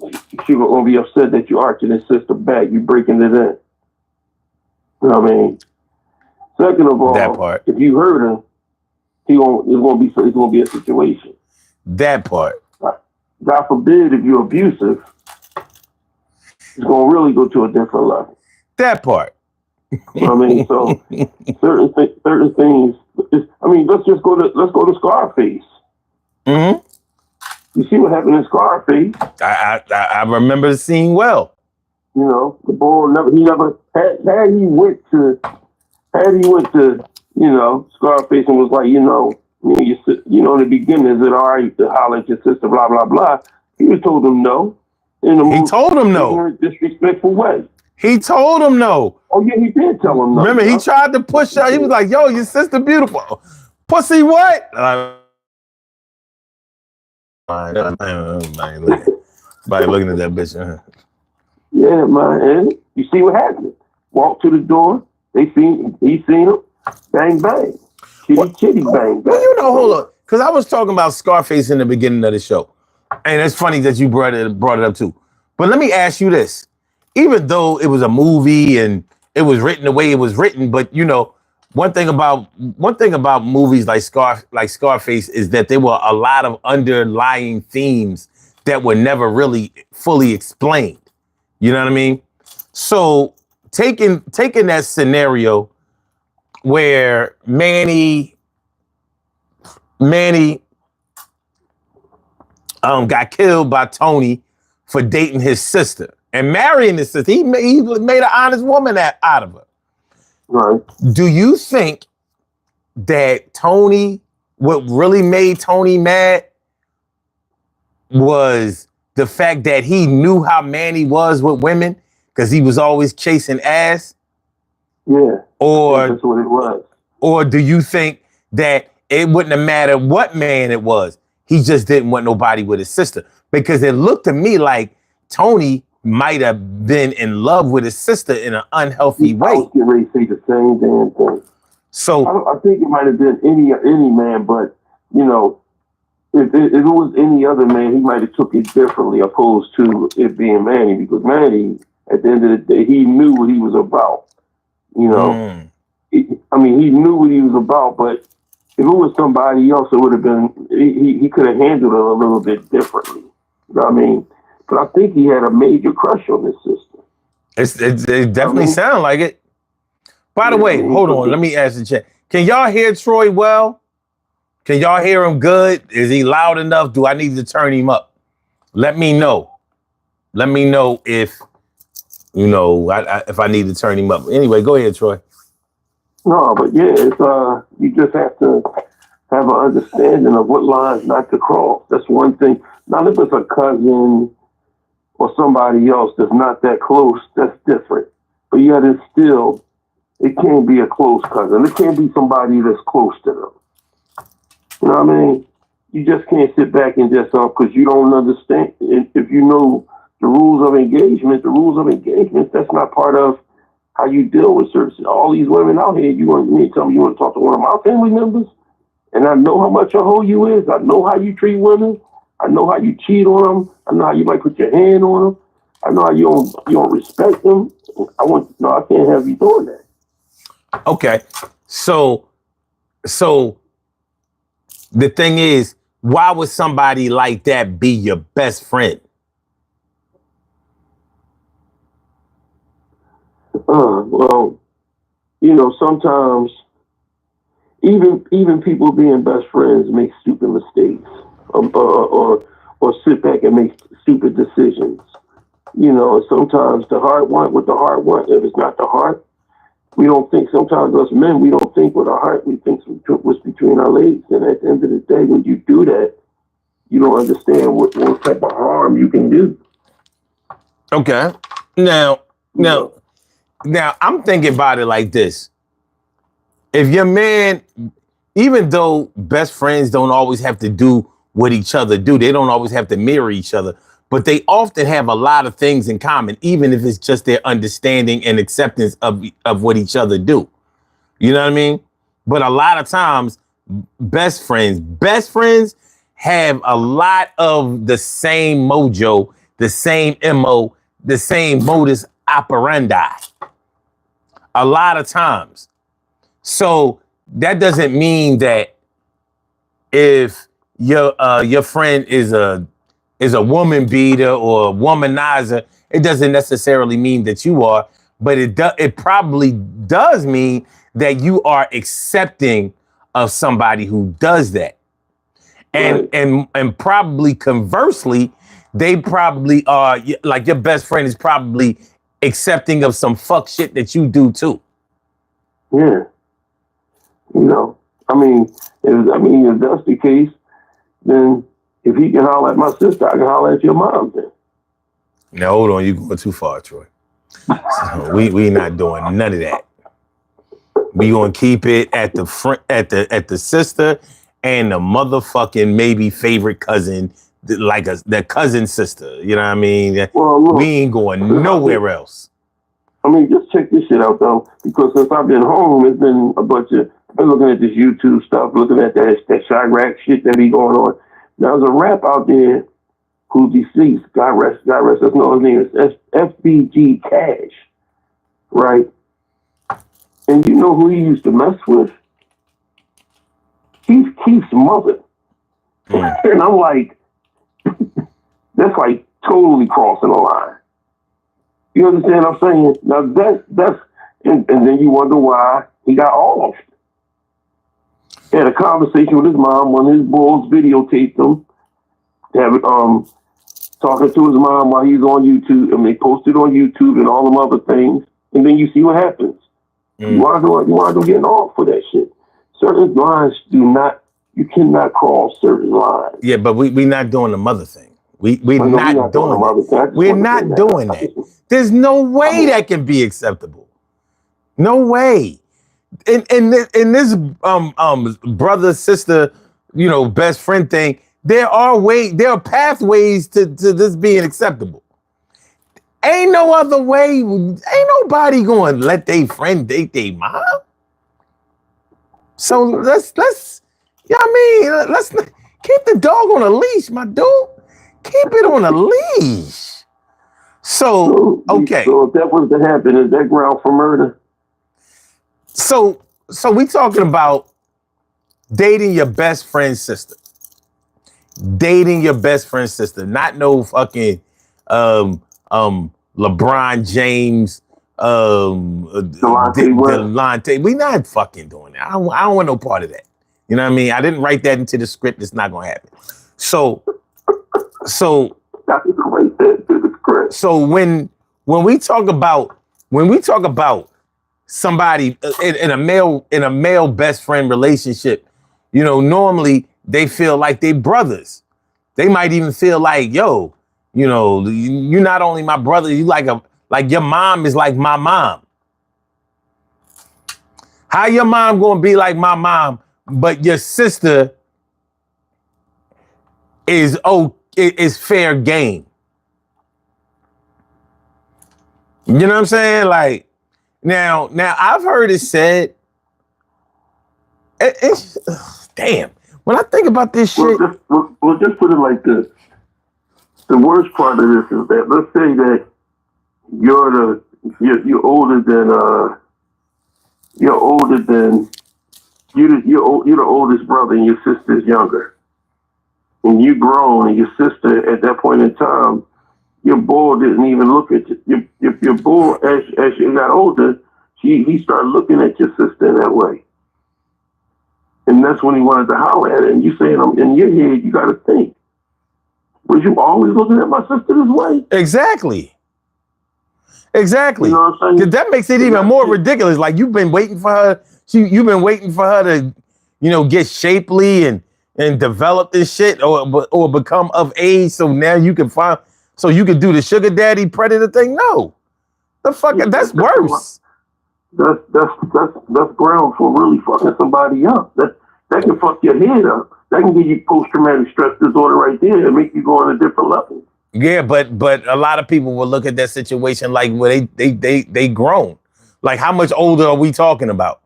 she will be upset that you arching his sister back. You breaking it in. You know what I mean? Second of all, That part. if you hurt him, it's gonna be a situation. That part. God forbid if you're abusive, it's gonna really go to a different level. That part. You know what I mean? So certain things. I mean, let's go to Scarface. Mm-hmm. You see what happened in Scarface? I remember the scene well. You know, the boy never had he went to Scarface and was like, in the beginning, is it all right to holler at your sister, blah blah blah. He would told him no in the most told him no. ignorant, disrespectful way. He told him no. Oh yeah, he did tell him no. Remember, he tried to push her. He was like, "Yo, your sister beautiful." Pussy, what? Somebody looking at that bitch. Yeah, man. And you see what happened? Walked to the door. He seen him. Bang bang. Kitty bang bang. Well, hold on, because I was talking about Scarface in the beginning of the show, and it's funny that you brought it up too. But let me ask you this: even though it was a movie and it was written the way it was written, but one thing about movies like Scarface is that there were a lot of underlying themes that were never really fully explained. You know what I mean? So taking that scenario where Manny got killed by Tony for dating his sister and marrying his sister. He made an honest woman out of her. Right. Do you think that what really made Tony mad was the fact that he knew how Manny was with women because he was always chasing ass? Yeah. Or that's what it was. Or do you think that it wouldn't have mattered what man it was? He just didn't want nobody with his sister. Because it looked to me like Tony might have been in love with his sister in an unhealthy way. I was getting ready to say the same damn thing. So I think it might have been any man, but if it was any other man, he might have took it differently, opposed to it being Manny, because Manny, at the end of the day, he knew what he was about. He knew what he was about, but if it was somebody else, it would have been he could have handled it a little bit differently. You know what I mean? But I think he had a major crush on his sister. It definitely sounds like it. By the way, hold on. Let me ask the chat. Can y'all hear Troy well? Can y'all hear him good? Is he loud enough? Do I need to turn him up? Let me know. Let me know if, if I need to turn him up. Anyway, go ahead, Troy. No, but yeah, it's you just have to have an understanding of what lines not to cross. That's one thing. Now, if it's a cousin or somebody else that's not that close, that's different. But yet it's still, it can't be a close cousin. It can't be somebody that's close to them. You know what I mean? You just can't sit back and just, because you don't understand. If you know the rules of engagement, that's not part of how you deal with certain. All these women out here, you want me to tell me you want to talk to one of my family members? And I know how much a hoe you is. I know how you treat women. I know how you cheat on them. I know how you might put your hand on them. I know how you don't respect them. I can't have you doing that. Okay. So the thing is, why would somebody like that be your best friend? Well, sometimes even people being best friends make stupid mistakes, or sit back and make stupid decisions. Sometimes the heart want what the heart want. If it's not the heart, we don't think. Sometimes us men, we don't think with our heart. We think what's between our legs. And at the end of the day, when you do that, you don't understand what type of harm you can do. Okay. Now, I'm thinking about it like this. If your man, even though best friends don't always have to do what each other do, they don't always have to mirror each other, but they often have a lot of things in common, even if it's just their understanding and acceptance of what each other do. You know what I mean? But a lot of times, best friends have a lot of the same mojo, the same MO, the same modus operandi. A lot of times. So that doesn't mean that if your friend is a woman beater or a womanizer, it doesn't necessarily mean that you are, but it probably does mean that you are accepting of somebody who does that. And Right. and probably conversely, they probably are, like, your best friend is probably accepting of some fuck shit that you do too. Yeah. You know, if that's the case, then if he can holler at my sister, I can holler at your mom then. Now hold on, you going too far, Troy. So we not doing none of that. We gonna keep it at the front, at the sister and the motherfucking maybe favorite cousin, like the cousin sister. You know what I mean? Well, We look, ain't going nowhere else. just check this shit out though, because since I've been home, it's been a bunch of I've been looking at this YouTube stuff, looking at that Chirac shit that be going on. Now, there's a rap out there who's deceased. God rest his know his name is FBG Cash, right? And you know who he used to mess with? Keith's mother. And I'm like, that's like totally crossing the line. You understand what I'm saying? Now that's and then you wonder why he got off. He had a conversation with his mom when his boys videotaped him. Talking to his mom while he's on YouTube, and they posted on YouTube and all them other things. And then you see what happens. You wind up getting off for that shit. Certain lines you cannot cross certain lines. Yeah, but we not doing the mother thing. We're not doing that. We're not doing that. There's no way that can be acceptable. No way. In this brother sister, best friend thing, there are pathways to this being acceptable. Ain't no other way. Ain't nobody going to let their friend date their mom. So let's let's keep the dog on a leash, my dude. Keep it on a leash. So okay. So if that was to happen, is that ground for murder? So we talking about dating your best friend's sister. Dating your best friend's sister, not no fucking LeBron James, Delonte. We not fucking doing that. I don't want no part of that. You know what I mean? I didn't write that into the script. It's not gonna happen. So when we talk about somebody in a male best friend relationship, normally they feel like they brothers. They might even feel like, yo, you're not only my brother, you like your mom is like my mom. How your mom gonna be like my mom, but your sister is fair game? You know what I'm saying? Like, now I've heard it said, it's damn. When I think about this shit, we'll just put it like this. The worst part of this is that, let's say that you're older than the oldest brother and your sister's younger, and you grown, and your sister at that point in time, your boy didn't even look at you. Your boy, as you got older, he started looking at your sister in that way. And that's when he wanted to holler at it. And you saying, in your head, you got to think, was you always looking at my sister this way? Exactly. You know what I'm saying? Because that makes it even more ridiculous. Like, you've been waiting for her. You've been waiting for her to, get shapely and develop this shit or become of age. So now you can you can do the sugar daddy predator thing. No, the fuck, that's worse. That's ground for really fucking somebody up. That can fuck your head up. That can give you post-traumatic stress disorder right there and make you go on a different level. Yeah, but a lot of people will look at that situation like, well, they grown. Like, how much older are we talking about?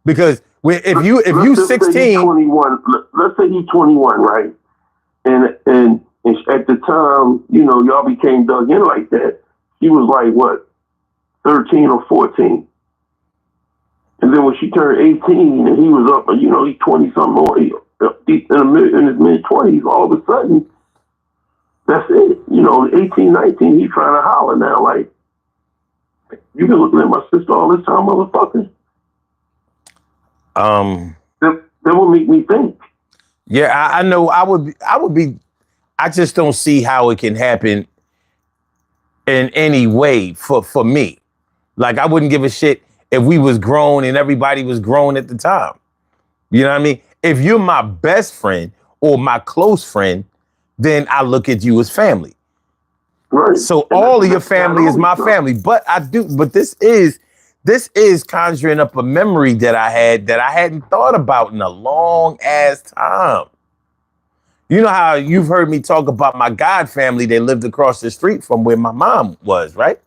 Because if you 16, say 21, let's say he's 21, right? And at the time, y'all became dug in like that. He was like what, 13 or 14. And then when she turned 18 and he was up, you know, he's 20 something or in his mid 20s, all of a sudden, that's it. You know, 18, 19, he's trying to holler now. Like, you been looking at my sister all this time, motherfucker? That will make me think. Yeah, I know. I would be. I just don't see how it can happen in any way for me. Like, I wouldn't give a shit if we was grown and everybody was grown at the time. You know what I mean? If you're my best friend or my close friend, then I look at you as family. Right. So all of your family is my family. But this is conjuring up a memory that I hadn't thought about in a long ass time. You know how you've heard me talk about my God family that lived across the street from where my mom was, right?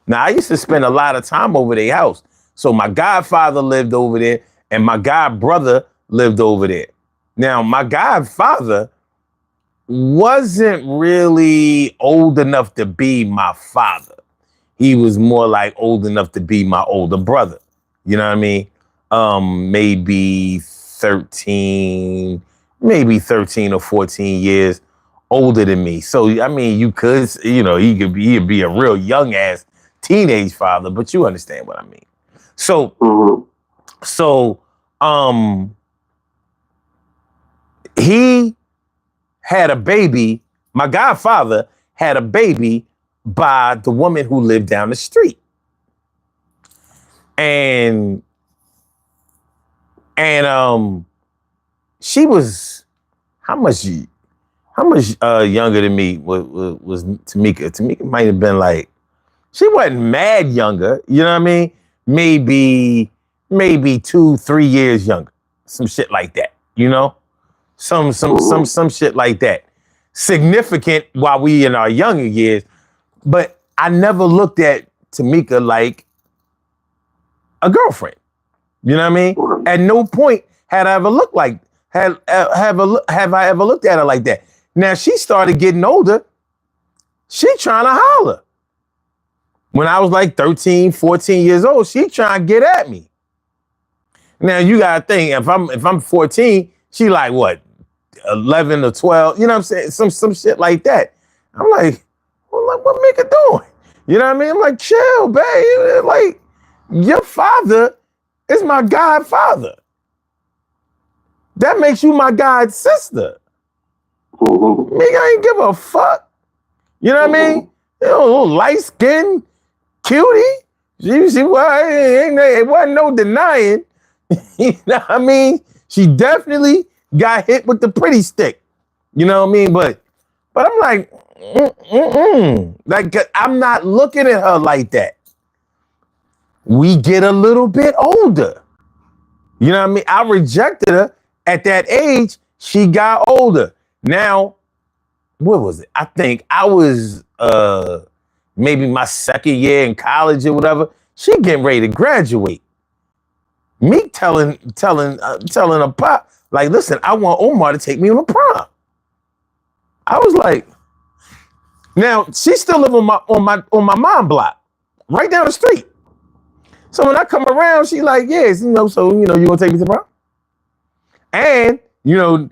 Now, I used to spend a lot of time over their house. So my godfather lived over there and my god brother lived over there. Now, my godfather wasn't really old enough to be my father. He was more like old enough to be my older brother. You know what I mean? Maybe 13 or 14 years older than me. So, I mean, you could, you know, he'd be a real young ass teenage father, but you understand what I mean. So, he had a baby. My godfather had a baby by the woman who lived down the street. And she was how much younger than me was Tamika. Tamika might have been like, she wasn't mad younger, you know what I mean? Maybe 2-3 years younger. Some shit like that, you know? Some shit like that. Significant while we in our younger years, but I never looked at Tamika like a girlfriend. You know what I mean? At no point had I ever looked like have I ever looked at her like that. Now she started getting older. She trying to holler. When I was like 13, 14 years old, she trying to get at me. Now you gotta think, if I'm 14, she like what, 11 or 12, you know what I'm saying? Some shit like that. I'm like, well, what Mika doing? You know what I mean? I'm like, chill, babe. Like, your father is my godfather. That makes you my god sister. Mika ain't give a fuck. You know what I mean? You know, little light skin, cutie. It wasn't no denying. You know what I mean? She definitely got hit with the pretty stick. You know what I mean? But I'm like, like, I'm not looking at her like that. We get a little bit older. You know what I mean? I rejected her at that age. She got older. Now, what was it? I think I was maybe my second year in college or whatever. She getting ready to graduate. Me telling a pop, like, listen, I want Omar to take me on a prom. I was like, now she still live on my mom block, right down the street. So when I come around, she like, yes, you know, so you know, you gonna take me to prom? And you know,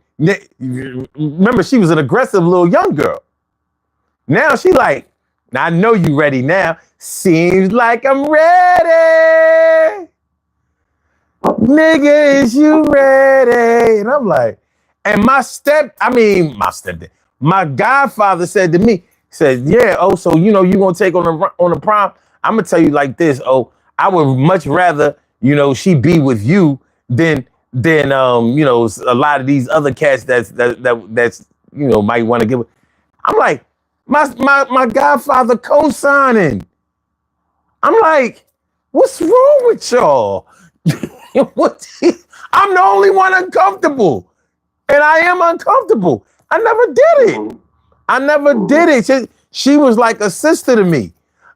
remember she was an aggressive little young girl. Now she like, now I know you ready now. Seems like I'm ready. Nigga, is you ready? And I'm like, and my godfather said to me, said, yeah, oh, so you know you gonna take on the prom? I'm gonna tell you like this, oh, I would much rather, you know, she be with you than you know, a lot of these other cats that's you know, might want to give. I'm like, my godfather co-signing. I'm like, what's wrong with y'all? I'm the only one uncomfortable. And I am uncomfortable. I never did it. She was like a sister to me.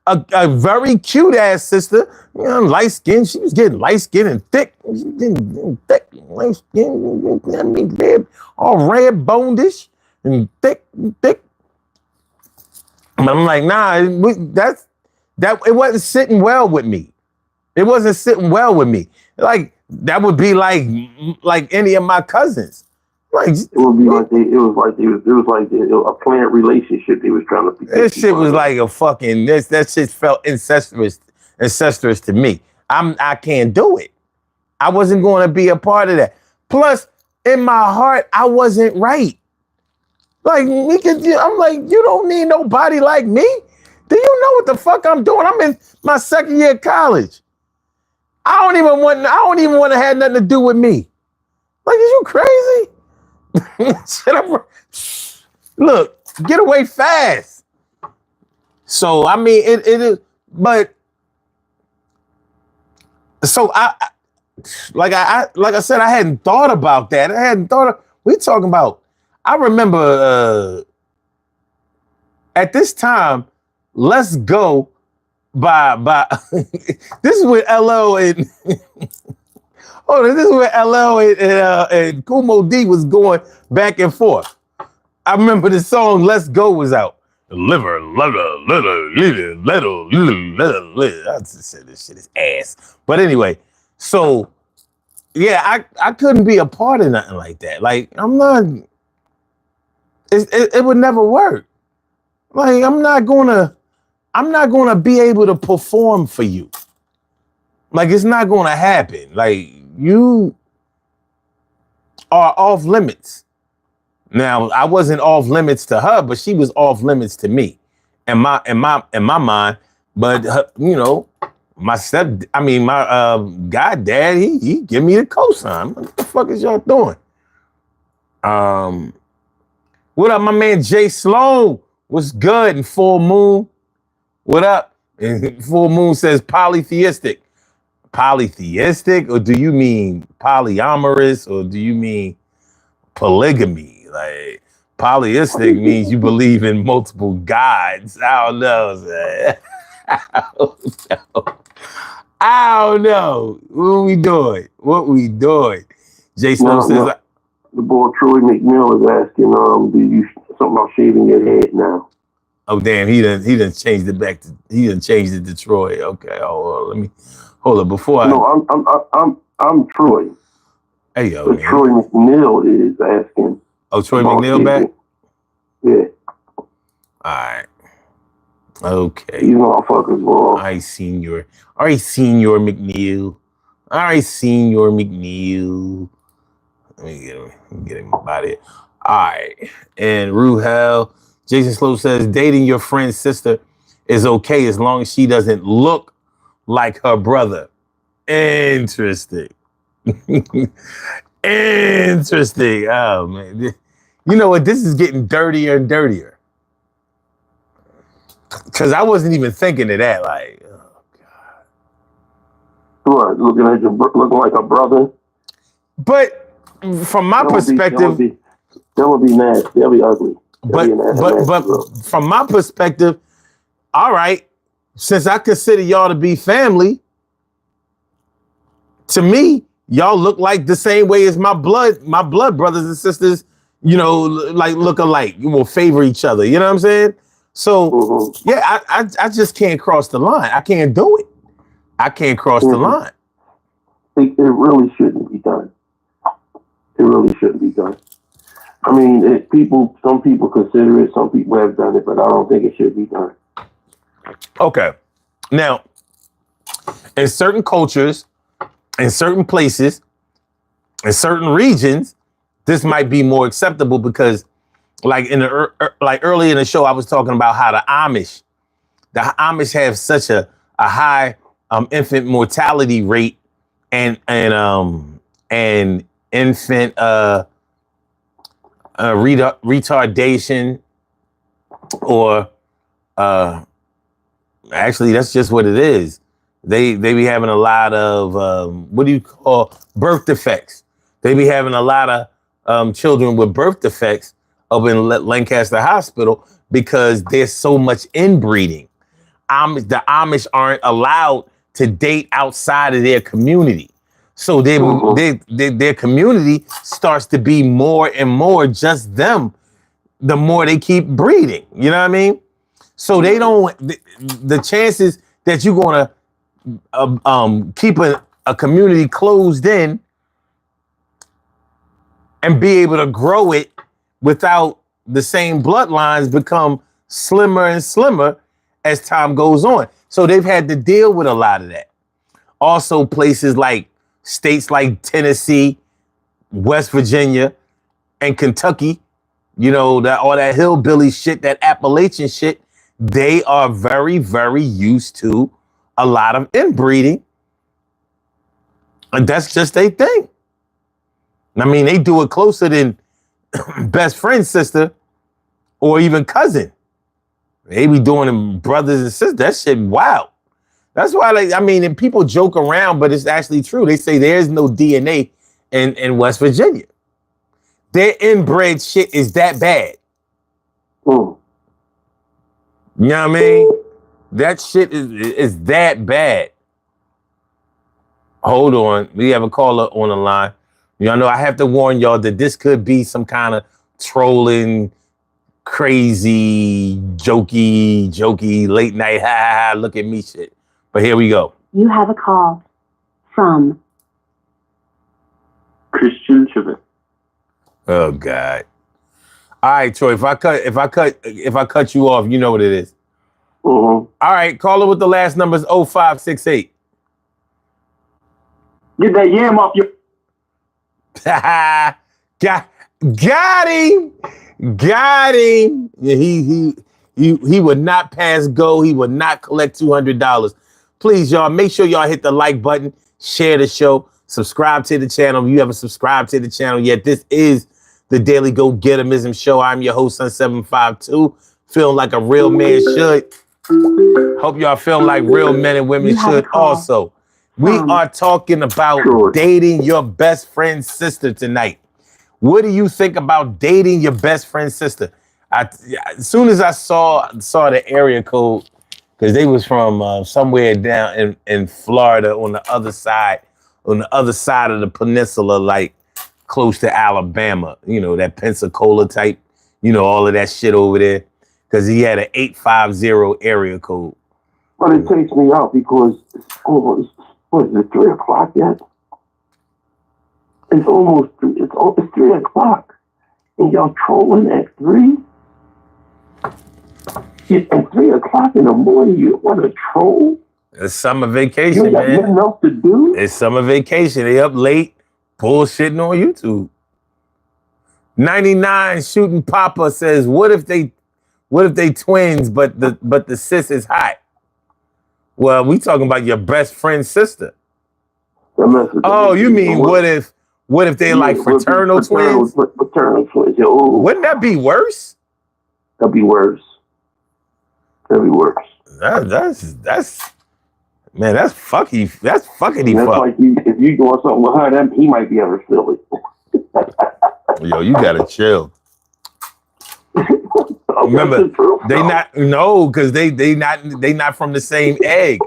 A very cute ass sister. You know, light skin. She was getting light skin and thick. She was getting thick, light skin. I mean, red, all red bonedish and thick. And I'm like, nah, it wasn't sitting well with me. It wasn't sitting well with me. Like that would be like any of my cousins. Like it would be like it was like a planned relationship they was trying to. This shit was like a fucking that shit felt incestuous to me. I can't do it. I wasn't going to be a part of that. Plus, in my heart, I wasn't right. Like, I'm like, you don't need nobody like me. Do you know what the fuck I'm doing? I'm in my second year of college. I don't even want to have nothing to do with me. Like, is you crazy? Look, get away fast. So I mean, it is, but so like I said, I hadn't thought about that. We talking about. I remember at this time, Let's Go by this is with LL and this is where LL and Kumo D was going back and forth. I remember the song Let's Go was out. Liver, little. I just said this shit is ass. But anyway, so yeah, I couldn't be a part of nothing like that. Like I'm not. It would never work. Like I'm not gonna be able to perform for you. Like it's not gonna happen. Like you are off limits. Now I wasn't off limits to her, but she was off limits to me, in my mind. But you know, my goddad, he give me the cosign. What the fuck is y'all doing? What up, my man Jay Sloan? What's good? And Full Moon, what up? And Full Moon says polytheistic. Polytheistic, or do you mean polyamorous, or do you mean polygamy? Like polyistic means you believe in multiple gods. I don't know. I don't know. What we doing? Jason says. The boy Troy McNeil is asking, do you something about shaving your head now? Oh damn, he done changed it back to to Troy. Okay, hold up before I. No, I'm Troy. Hey yo, but man. Troy McNeil is asking. Oh, Troy McNeil back? Yeah. All right. Okay. You motherfuckers, boy. All right, Senior McNeil. All right, Senior McNeil. Let me get him about it. All right. And Ruhel, Jason Slow says, dating your friend's sister is okay as long as she doesn't look like her brother. Interesting. Interesting. Oh, man. You know what? This is getting dirtier and dirtier. Because I wasn't even thinking of that. Like, oh, God. What? Looking like a brother? But from my perspective, that would be nasty. That'd be ugly. But from my perspective, all right, since I consider y'all to be family, to me, y'all look like the same way as my blood brothers and sisters, you know, like look alike. You will favor each other. You know what I'm saying? So yeah, I just can't cross the line. I can't do it. I can't cross the line. It really shouldn't be done. It really shouldn't be done. I mean, some people consider it, some people have done it, but I don't think it should be done. Okay. Now, in certain cultures, in certain places, in certain regions, this might be more acceptable because, like early in the show, I was talking about how the Amish have such a high infant mortality rate and infant retardation, or actually that's just what it is. They be having a lot of what do you call birth defects. They be having a lot of children with birth defects up in Lancaster Hospital because there's so much inbreeding. The Amish aren't allowed to date outside of their community. So their community starts to be more and more just them the more they keep breeding. You know what I mean? So they don't, the chances that you're going to keeping a community closed in and be able to grow it without the same bloodlines become slimmer and slimmer as time goes on. So they've had to deal with a lot of that. Also, places like states like Tennessee, West Virginia, and Kentucky, you know, that all that hillbilly shit, that Appalachian shit, they are very, very used to a lot of inbreeding. And that's just their thing. I mean, they do it closer than best friend, sister, or even cousin. They be doing them brothers and sisters. That shit wild. That's why, like, I mean, and people joke around, but it's actually true. They say there's no DNA in West Virginia. Their inbred shit is that bad. Mm. You know what I mean? That shit is that bad. Hold on. We have a caller on the line. Y'all know I have to warn y'all that this could be some kind of trolling, crazy, jokey, late night, ha, look at me shit. But here we go. You have a call from Christian Chivin. Oh God. All right, Troy. If I cut you off, you know what it is. Mm-hmm. All right, caller with the last numbers 0568. Get that yam off your. Got him. Yeah, he would not pass go. He would not collect $200. Please, y'all, make sure y'all hit the like button, share the show, subscribe to the channel. If you haven't subscribed to the channel yet, this is the Daily Go Getimism Show. I'm your host, Sun752. Feeling like a real man should. Hope y'all feel like real men and women should also. We are talking about dating your best friend's sister tonight. What do you think about dating your best friend's sister? As soon as I saw the area code, because they was from somewhere down in Florida on the other side of the peninsula, like close to Alabama, you know, that Pensacola type, you know, all of that shit over there, because he had an 850 area code. But it takes me out because what is it, 3 o'clock yet? It's almost 3. It's 3 o'clock. And y'all trolling at 3? At 3 o'clock in the morning, you want to troll? It's summer vacation, you got man. nothing else to do? It's summer vacation. They up late, bullshitting on YouTube. 99 Shooting Papa says, what if they twins, but the sis is hot? Well, we talking about your best friend's sister. Oh, you mean what if they're like fraternal twins? Fraternal twins. Oh. Wouldn't that be worse? That'd be worse. That's man, that's fucky. That's fuckity fuck. Like if you doing something with her, then he might be able to feel it. Yo, you gotta chill. Remember, because they not from the same egg.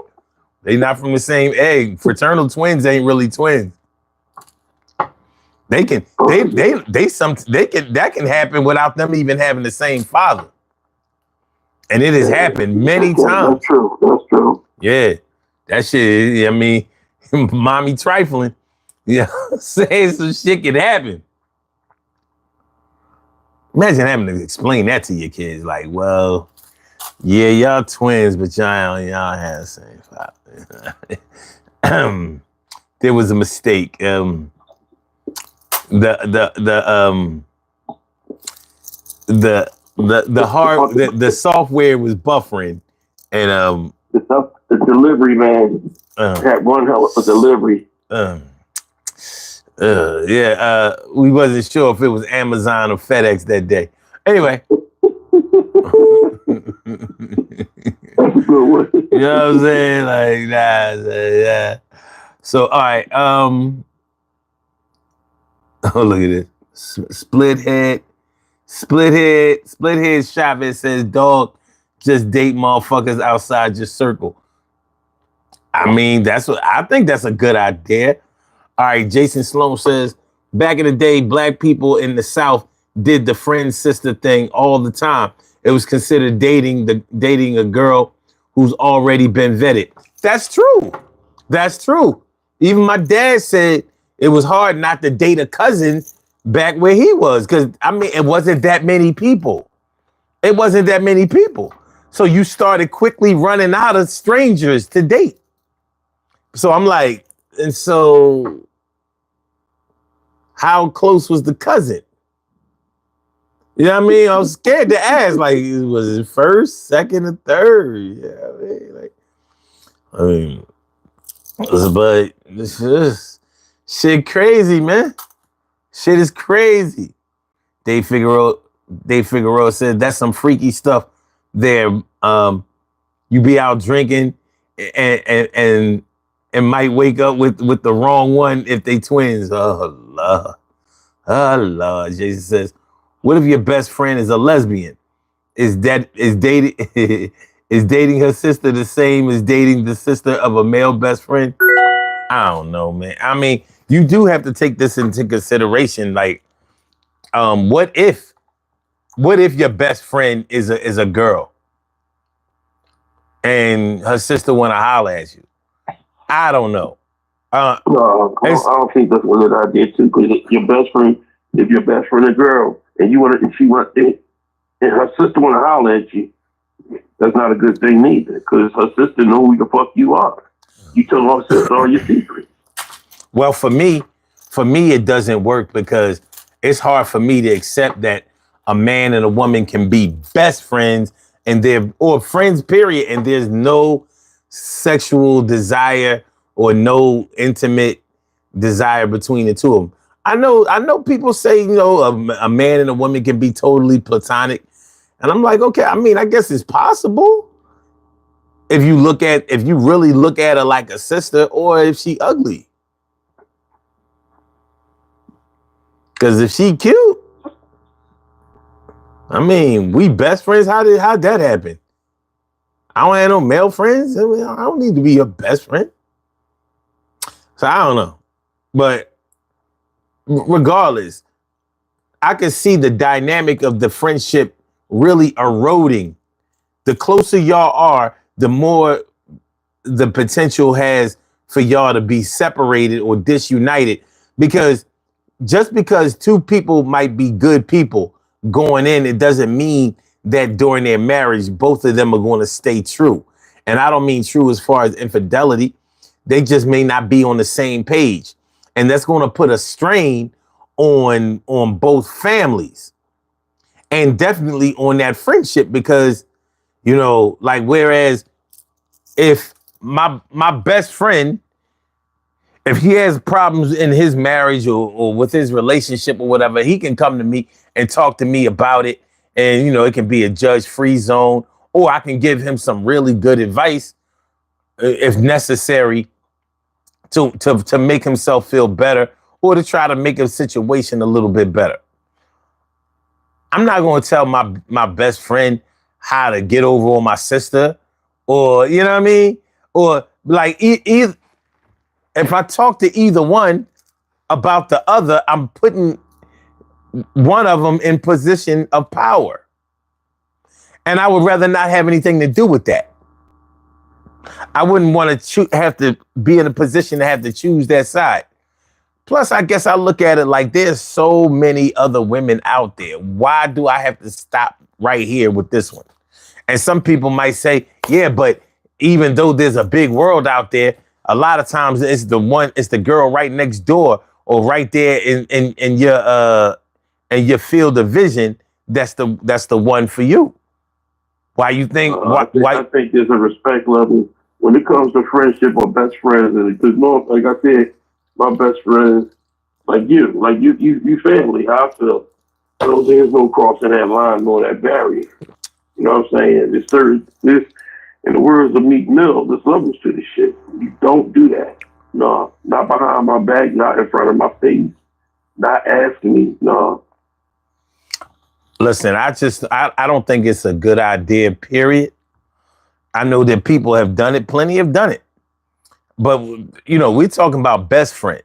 They not from the same egg. Fraternal twins ain't really twins. That can happen without them even having the same father. And it has happened many times. That's true. Yeah. That shit, I mean, mommy trifling. Yeah, saying some shit can happen. Imagine having to explain that to your kids. Like, well, yeah, y'all twins, but y'all have the same father. There was a mistake. The software was buffering, and the delivery man had one hell of a delivery. We wasn't sure if it was Amazon or FedEx that day. Anyway. You know what I'm saying? Like, yeah. So, all right. Oh, look at this. Split head Chavez says, dog, just date motherfuckers outside your circle. I mean, I think that's a good idea. All right, Jason Sloan says, back in the day, black people in the South did the friend sister thing all the time. It was considered dating a girl who's already been vetted. That's true. That's true. Even my dad said it was hard not to date a cousin back where he was. Because, I mean, it wasn't that many people. It wasn't that many people. So you started quickly running out of strangers to date. So I'm like, and so how close was the cousin? You know what I mean? I was scared to ask, like, was it first, second, or third? Yeah, I mean, but this is shit crazy, man. Shit is crazy. Dave Figueroa said that's some freaky stuff there. You be out drinking and might wake up with the wrong one if they twins. Oh Lord. Oh Lord. Jason says, what if your best friend is a lesbian? Is dating is dating her sister the same as dating the sister of a male best friend? I don't know, man. I mean, you do have to take this into consideration. Like, what if your best friend is a girl and her sister want to holler at you? I don't know. No, I don't think that's what I did too. Because your best friend, if your best friend a girl, and and her sister want to holler at you, that's not a good thing neither. Because her sister know who the fuck you are. You tell her sister all your secrets. Well, for me, it doesn't work because it's hard for me to accept that a man and a woman can be best friends or friends, period, and there's no sexual desire or no intimate desire between the two of them. I know people say, a man and a woman can be totally platonic. And I'm like, okay, I mean, I guess it's possible if you really look at her like a sister or if she ugly. Because if she cute, I mean, we best friends. How'd that happen? I don't have no male friends. I don't need to be your best friend. So I don't know. But regardless, I can see the dynamic of the friendship really eroding. The closer y'all are, the more the potential has for y'all to be separated or disunited. Because just because two people might be good people going in, it doesn't mean that during their marriage, both of them are going to stay true. And I don't mean true as far as infidelity. They just may not be on the same page. And that's going to put a strain on both families and definitely on that friendship because, like, whereas if my best friend, if he has problems in his marriage or with his relationship or whatever, he can come to me and talk to me about it. And, it can be a judge-free zone, or I can give him some really good advice if necessary to make himself feel better or to try to make a situation a little bit better. I'm not going to tell my best friend how to get over on my sister or, you know what I mean? Or like if I talk to either one about the other, I'm putting one of them in position of power. And I would rather not have anything to do with that. I wouldn't want to have to be in a position to have to choose that side. Plus, I guess I look at it like there's so many other women out there. Why do I have to stop right here with this one? And some people might say, yeah, but even though there's a big world out there, a lot of times it's the girl right next door or right there in your field of vision. That's the one for you. Why you think? I think there's a respect level when it comes to friendship or best friends. Because like I said, my best friends, like you family. How I feel. So there's no crossing that line nor that barrier. You know what I'm saying? This in the words of Meek Mill, there's levels to this shit. You don't do that. No, not behind my back, not in front of my face, not asking me. No. Listen, I don't think it's a good idea, period. I know that people have done it. Plenty have done it. But, we're talking about best friend.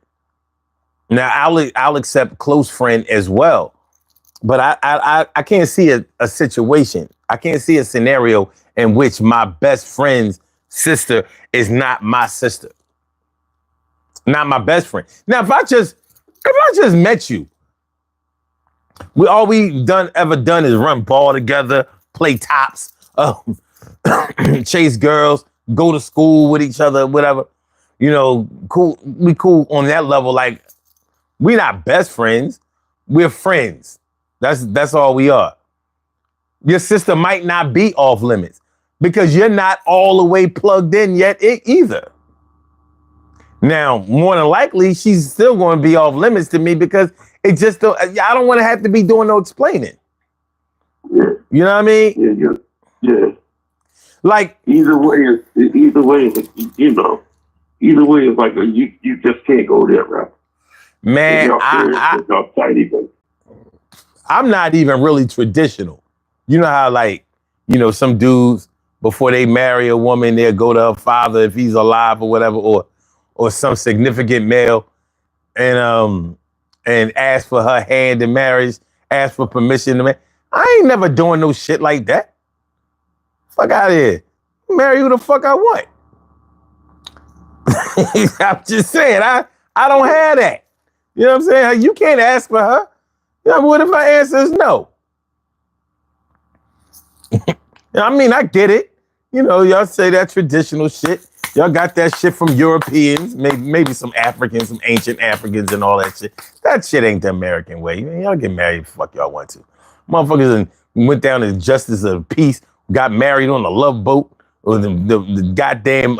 Now, I'll accept close friend as well. But I can't see a situation. I can't see a scenario in which my best friends sister is not my sister, not my best friend. Now, if I just met you, all we ever done is run ball together, play tops, chase girls, go to school with each other, whatever. You know, cool. We cool on that level. Like, we're not best friends. We're friends. That's all we are. Your sister might not be off limits because you're not all the way plugged in yet either. Now, more than likely, she's still going to be off limits to me because I don't want to have to be doing no explaining. Yeah. You know what I mean? Yeah. Like, either way, you know, either way, it's like you just can't go there, right? Man, I'm not even really traditional. You know how, like, you know, some dudes, before they marry a woman, they'll go to her father if he's alive or whatever, or some significant male, and ask for her hand in marriage, ask for permission to marry. I ain't never doing no shit like that. Fuck out of here. Marry who the fuck I want. I'm just saying, I don't have that. You know what I'm saying? You can't ask for her. You know, what if her answer is no? I mean, I get it. You know, y'all say that traditional shit. Y'all got that shit from Europeans, maybe some Africans, some ancient Africans and all that shit. That shit ain't the American way. Y'all get married if fuck y'all want to. Motherfuckers went down to Justice of Peace, got married on a love boat, or the goddamn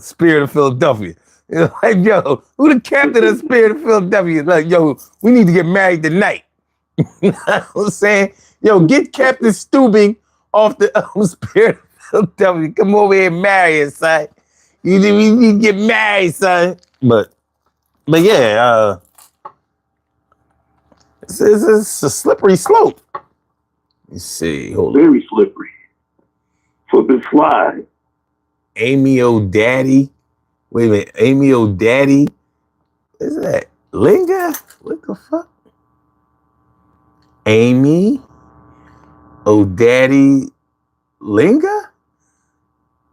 Spirit of Philadelphia. Like, yo, who the captain of the Spirit of Philadelphia? Like, yo, we need to get married tonight. You know what I'm saying? Yo, get Captain Stubing off the Spirit of Philadelphia. Come over here and marry us, son. We need to get married, son. But yeah, it's a slippery slope. Let's see. Hold on. Very slippery. Slip and slide. Amy O'Daddy. Wait a minute. Amy O'Daddy. What is that? Linga? What the fuck? Amy O'Daddy Linga?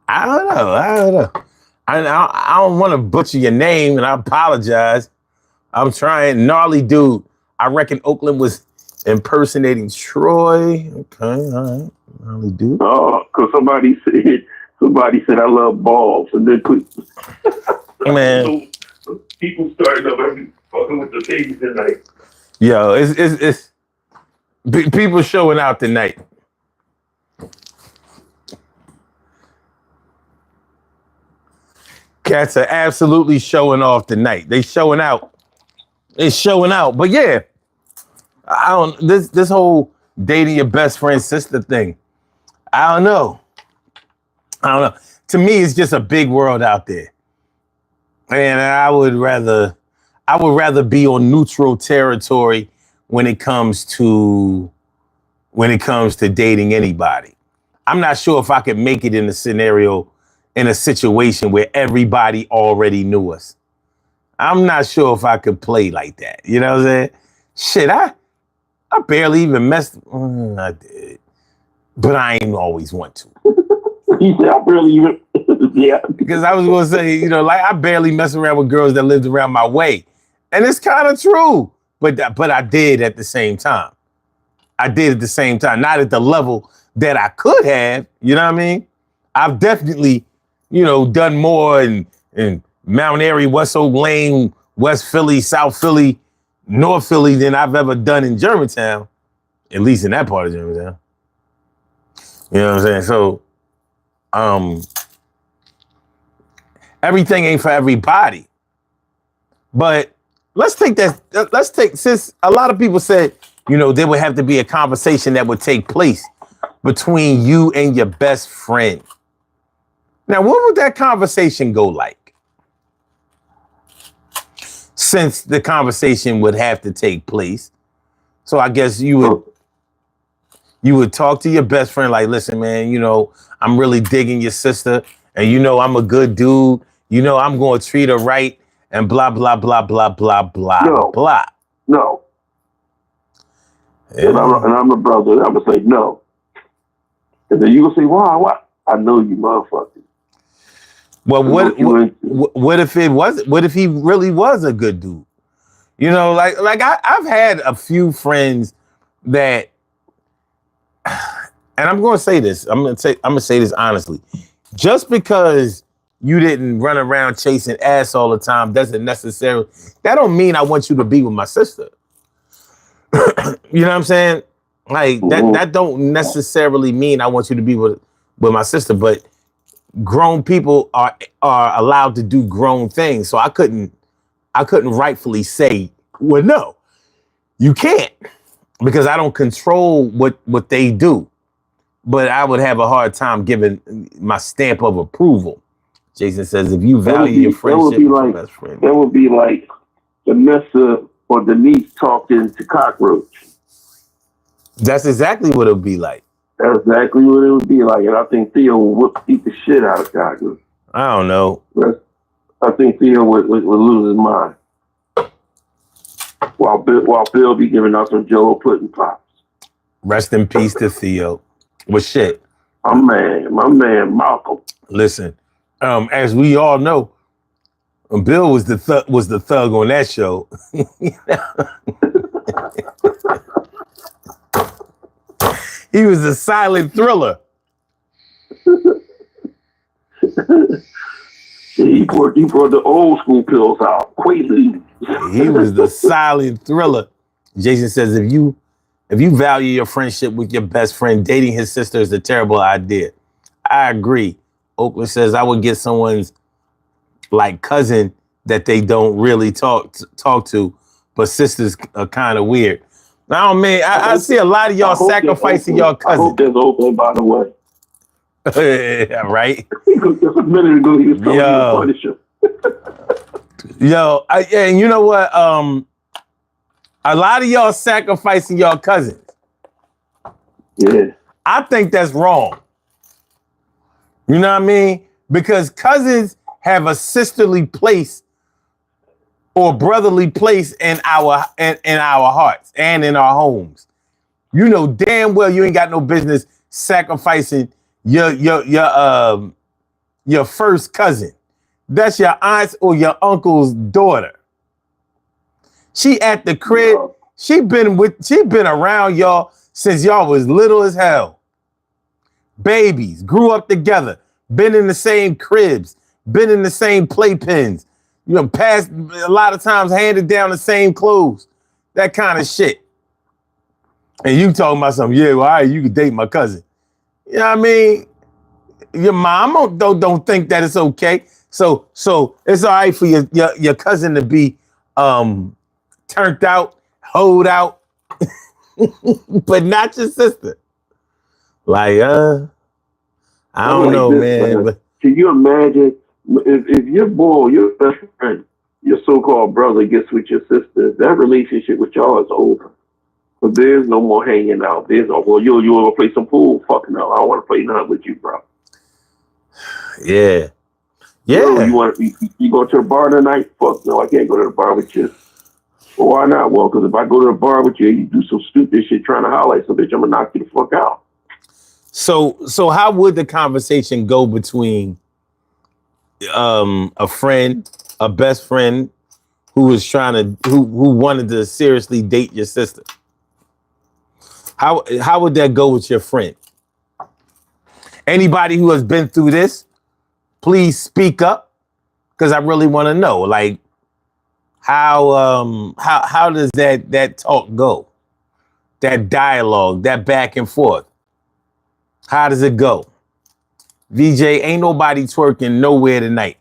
I don't know. I don't want to butcher your name, and I apologize. I'm trying. Gnarly dude. I reckon Oakland was impersonating Troy. Okay, all right. Gnarly dude. Oh, because somebody said I love balls, and then man. So people started up fucking with the babies tonight. Yo, it's people showing out tonight. Cats are absolutely showing off tonight. They showing out. But yeah, this whole dating your best friend's sister thing. I don't know. To me, it's just a big world out there. And I would rather be on neutral territory when it comes to dating anybody. I'm not sure if I could make it in a situation where everybody already knew us. I'm not sure if I could play like that. You know what I'm saying? Shit, I barely even messed. I did, but I ain't always want to. He said I barely even. Yeah. Because I was gonna say, you know, like, I barely mess around with girls that lived around my way, and it's kind of true. But I did at the same time. Not at the level that I could have. You know what I mean? I've definitely, you know, done more in Mount Airy, West Oak Lane, West Philly, South Philly, North Philly than I've ever done in Germantown, at least in that part of Germantown. You know what I'm saying? So, everything ain't for everybody. But since a lot of people said, you know, there would have to be a conversation that would take place between you and your best friend. Now, what would that conversation go like? Since the conversation would have to take place. So I guess you would talk to your best friend like, listen, man, you know, I'm really digging your sister, and you know I'm a good dude. You know I'm going to treat her right, and blah, blah, blah, blah, blah, blah, blah. No. Yeah. And I'm a brother, and I'm going to say no. And then you will say, why? I know you motherfuckers. Well, What you into? what if it was? What if he really was a good dude? You know, like I've had a few friends that, and I'm going to say this. I'm going to say this honestly. Just because you didn't run around chasing ass all the time doesn't necessarily. That don't mean I want you to be with my sister. You know what I'm saying? Like that don't necessarily mean I want you to be with my sister. But grown people are allowed to do grown things. So I couldn't rightfully say, well, no, you can't, because I don't control what they do. But I would have a hard time giving my stamp of approval. Jason says, if you value your friendship with your best friend. That would be like Vanessa or Denise talking to Cockroach. That's exactly what it would be like. That's exactly what it would be like. And I think Theo would beat the shit out of Cockroach. I don't know. I think Theo would lose his mind. While Bill be giving out some Jello pudding pops. Rest in peace to Theo. Well, shit. My man, Malcolm. Listen, as we all know, Bill was the thug on that show. He was the silent thriller. He brought the old school pills out. Quaaludes. He was the silent thriller. Jason says, if you value your friendship with your best friend, dating his sister is a terrible idea. I agree. Oakland says, I would get someone's like cousin that they don't really talk to, but sisters are kind of weird. Now, man, I see a lot of y'all sacrificing y'all cousins. I hope there's Oakland, by the way. Right? Just a minute ago, he was telling you Punisher. Yo, and you know what? A lot of y'all sacrificing y'all cousins. Yeah. I think that's wrong. You know what I mean? Because cousins have a sisterly place or brotherly place in our hearts and in our homes. You know damn well you ain't got no business sacrificing your first cousin. That's your aunt's or your uncle's daughter. She at the crib. She been around y'all since y'all was little as hell. Babies, grew up together, been in the same cribs, been in the same playpens, you know, passed a lot of times, handed down the same clothes, that kind of shit. And you talking about something, yeah, well, all right, you can date my cousin. You know what I mean? Your mom don't think that it's okay. So it's all right for your cousin to be turned out, hoed out, but not your sister. Like, I don't know, man. But can you imagine if your boy, your best friend, your so-called brother gets with your sister, that relationship with y'all is over. But there's no more hanging out. There's no, well, you want to play some pool? Fuck no, I don't want to play nothing with you, bro. Yeah. Yo, you go to the bar tonight? Fuck no, I can't go to the bar with you. Well, why not? Well, because if I go to the bar with you, you do some stupid shit trying to highlight some bitch, I'm gonna knock you the fuck out. So how would the conversation go between a friend, a best friend who was who wanted to seriously date your sister? How would that go with your friend? Anybody who has been through this, please speak up, because I really want to know, like, how does that talk go? That dialogue, that back and forth. How does it go? VJ, ain't nobody twerking nowhere tonight.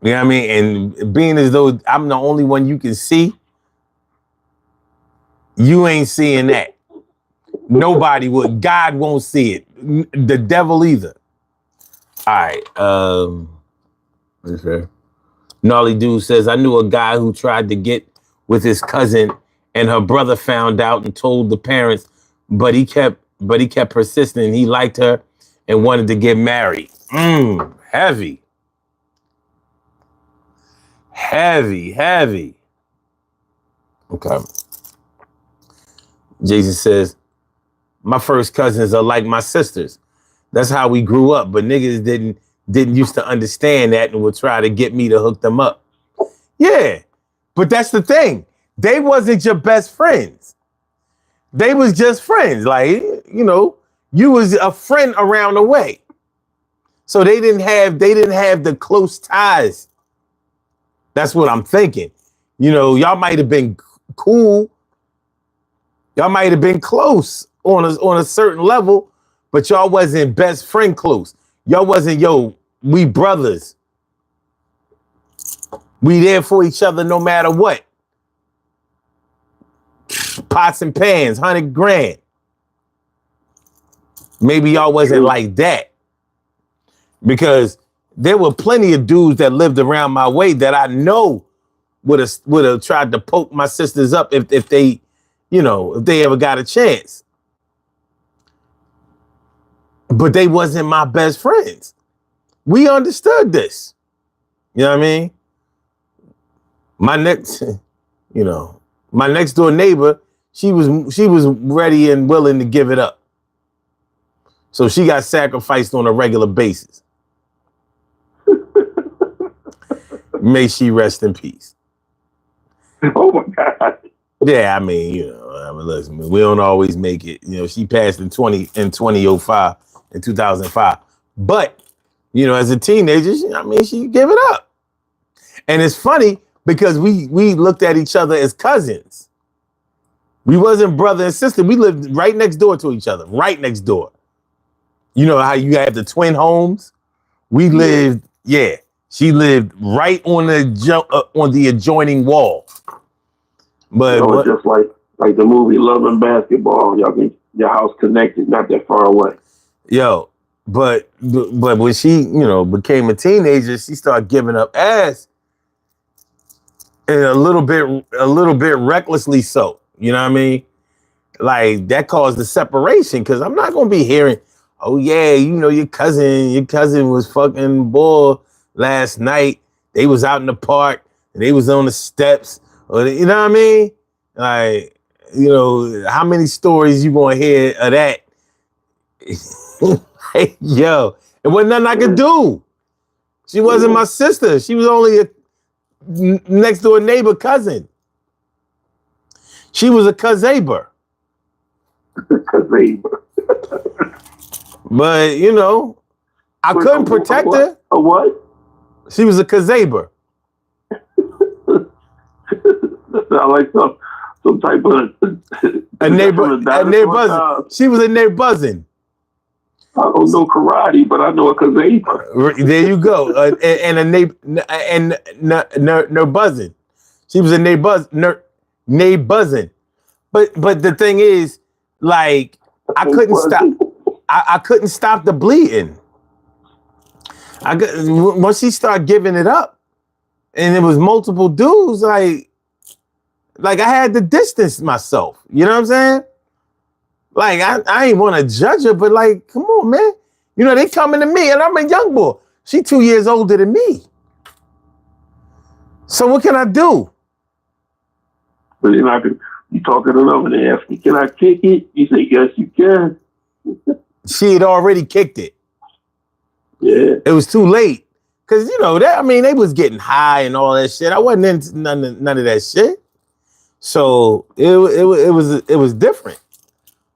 You know what I mean? And being as though I'm the only one you can see, you ain't seeing that. Nobody would. God won't see it. The devil either. All right. Okay. Gnarly Dude says, I knew a guy who tried to get with his cousin and her brother found out and told the parents, but he kept persisting. He liked her and wanted to get married. Heavy. Okay. Jason says, my first cousins are like my sisters. That's how we grew up. But niggas didn't used to understand that and would try to get me to hook them up. Yeah, but that's the thing. They wasn't your best friends. They was just friends. Like, you know, you was a friend around the way. So they didn't have the close ties. That's what I'm thinking. You know, y'all might have been cool. Y'all might have been close on a certain level, but y'all wasn't best friend close. Y'all wasn't, yo, we brothers. We there for each other no matter what. Pots and pans, 100 grand. Maybe y'all wasn't like that. Because there were plenty of dudes that lived around my way that I know would have tried to poke my sisters up if they, you know, if they ever got a chance. But they wasn't my best friends. We understood this. You know what I mean? My next door neighbor, she was ready and willing to give it up. So she got sacrificed on a regular basis. May she rest in peace. Oh my God. Yeah, I mean, you know, listen, we don't always make it. You know, she passed in 2005, in 2005. But, you know, as a teenager, she gave it up. And it's funny because we looked at each other as cousins. We wasn't brother and sister. We lived right next door to each other, right next door. You know how you have the twin homes? We lived, yeah. She lived right on the adjoining wall. But you know, just like the movie Love and Basketball, y'all get your house connected, not that far away. Yo, but when she, you know, became a teenager, she started giving up ass, and a little bit recklessly so. You know what I mean? Like that caused the separation because I'm not gonna be hearing, oh yeah, you know your cousin was fucking boy last night. They was out in the park and they was on the steps. Or you know what I mean? Like, you know, how many stories you gonna hear of that? Hey, yo, it wasn't nothing I could do. She wasn't my sister. She was only a next door neighbor cousin. She was a kazaber. But, you know, I couldn't protect her. A what? She was a kazaber. That sounds like some type of a neighbor buzzing. She was a neighbor buzzing. I don't know karate, but I know a kazaber. There you go. And a neighbor and no buzzing. She was a neighbor buzzing. But the thing is, like, I couldn't stop the bleeding. Once she started giving it up, and it was multiple dudes, like I had to distance myself. You know what I'm saying? Like I ain't want to judge her, but like, come on, man. You know, they coming to me, and I'm a young boy. She 2 years older than me. So what can I do? But then you talking to them and they ask me, can I kick it? You say, yes, you can. She had already kicked it. Yeah. It was too late. Cause you know that, I mean, they was getting high and all that shit. I wasn't into none of that shit. So it was different.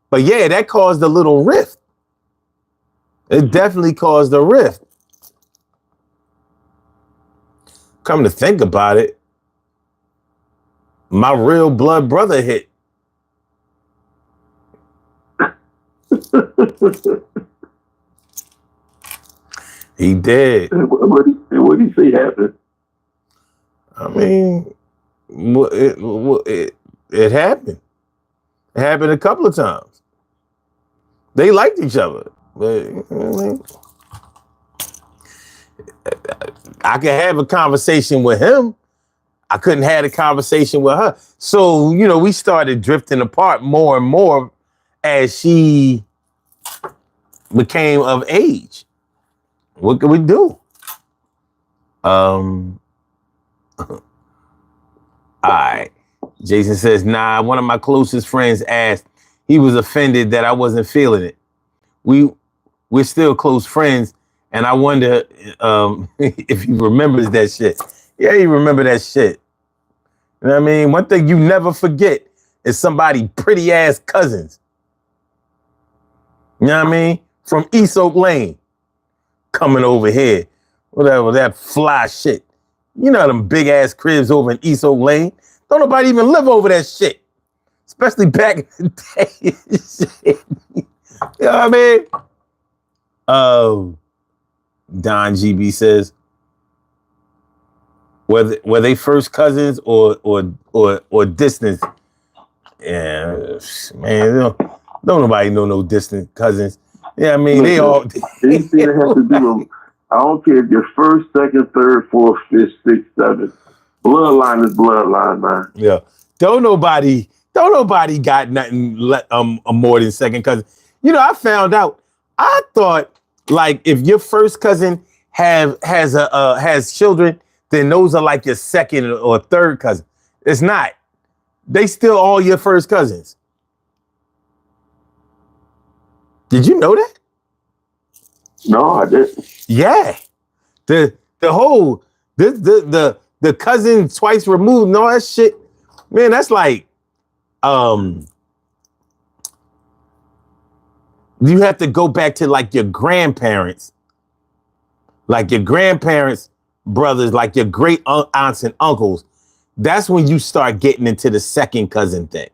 But yeah, that caused a little rift. It definitely caused a rift. Come to think about it, my real blood brother hit. He did. What did he say happened? I mean, it happened. It happened a couple of times. They liked each other, but you know what I mean? I could have a conversation with him. I couldn't have a conversation with her. So, you know, we started drifting apart more and more as she became of age. What could we do? All right. Jason says, nah, one of my closest friends asked, he was offended that I wasn't feeling it. we're still close friends. And I wonder if he remembers that shit. Yeah, he remember that shit. You know what I mean? One thing you never forget is somebody pretty ass cousins. You know what I mean? From East Oak Lane coming over here. Whatever, that fly shit. You know them big ass cribs over in East Oak Lane? Don't nobody even live over that shit. Especially back in the day. Shit. You know what I mean? Don GB says, were they first cousins or distant? Yeah, man, don't nobody know no distant cousins. Yeah, I mean, they all. Anything that has to do with, I don't care if you're first, second, third, fourth, fifth, sixth, seventh. Bloodline is bloodline, man. Yeah, don't nobody got nothing more than second cousin. You know, I found out. I thought like if your first cousin has children, then those are like your second or third cousin. It's not. They still all your first cousins. Did you know that? No, I didn't. Yeah. The whole the cousin twice removed and all that shit. Man, that's like you have to go back to like your grandparents. Like your grandparents' brothers, like your great aunts and uncles. That's when you start getting into the second cousin thing.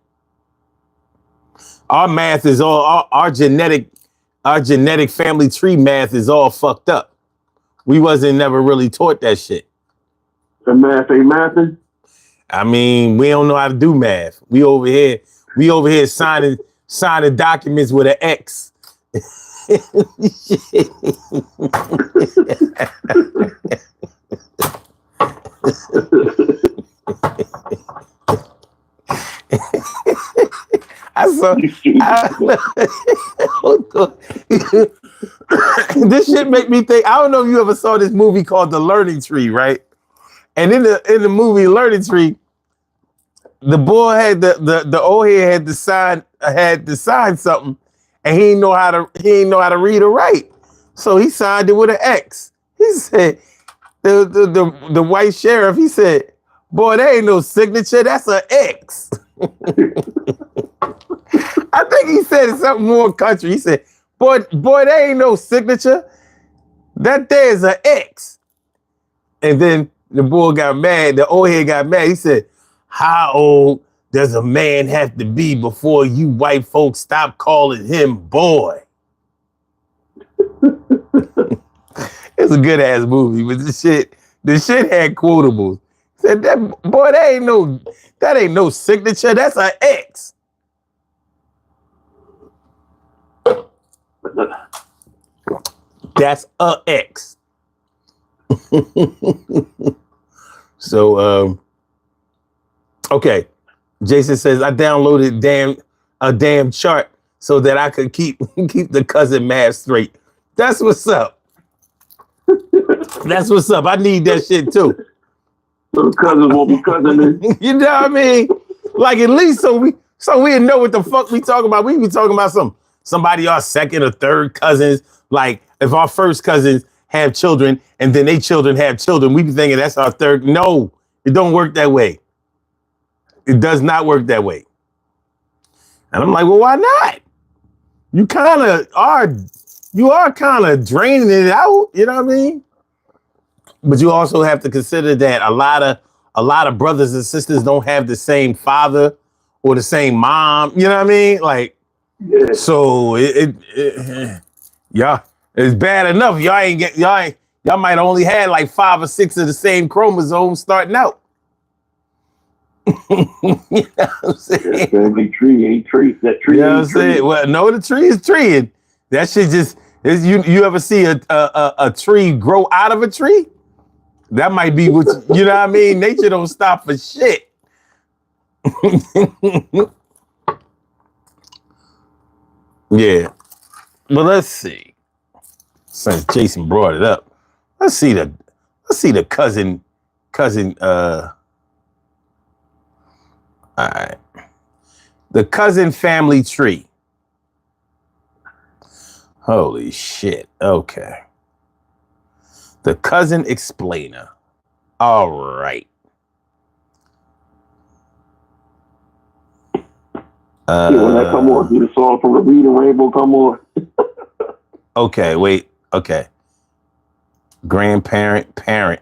Our math is all our genetic family tree math is all fucked up. We wasn't never really taught that shit. The math ain't mathing? I mean, we don't know how to do math. We over here signing documents with an X. This shit make me think. I don't know if you ever saw this movie called The Learning Tree, right? And in the movie Learning Tree, the boy had the old head had to sign something, and he didn't know how to read or write, so he signed it with an X. He said the white sheriff. He said, "Boy, there ain't no signature. That's an X." I think he said something more country. He said, boy, there ain't no signature. That there is an X. And then the boy got mad. The old head got mad. He said, how old does a man have to be before you white folks stop calling him boy? It's a good ass movie, but the shit had quotables. He said, boy, that ain't no signature. That's an X. That's a X. So, okay. Jason says I downloaded a damn chart so that I could keep the cousin math straight. That's what's up. That's what's up. I need that shit too. So the cousins won't be cousining. You know what I mean? Like at least so we know what the fuck we talking about. We be talking about somebody our second or third cousins. Like if our first cousins have children and then they children have children, we be thinking that's our third. No, it don't work that way. It does not work that way. And I'm like, well, why not? You are kind of draining it out. You know what I mean? But you also have to consider that a lot of brothers and sisters don't have the same father or the same mom. You know what I mean? Like, yeah. So yeah, it's bad enough. Y'all might only had like 5 or 6 of the same chromosomes starting out. You know what I'm saying? That family tree ain't tree. That tree. You know what I'm saying? Well, no, the tree is treeing. That shit just is. You ever see a tree grow out of a tree? That might be what you know what I mean. Nature don't stop for shit. Yeah, but let's see. Since Jason brought it up, let's see the cousin. All right, the cousin family tree. Holy shit. Okay. The cousin explainer. All right. When that come on, do the song from the Reading Rainbow come on? Okay, wait. Okay. Grandparent, parent,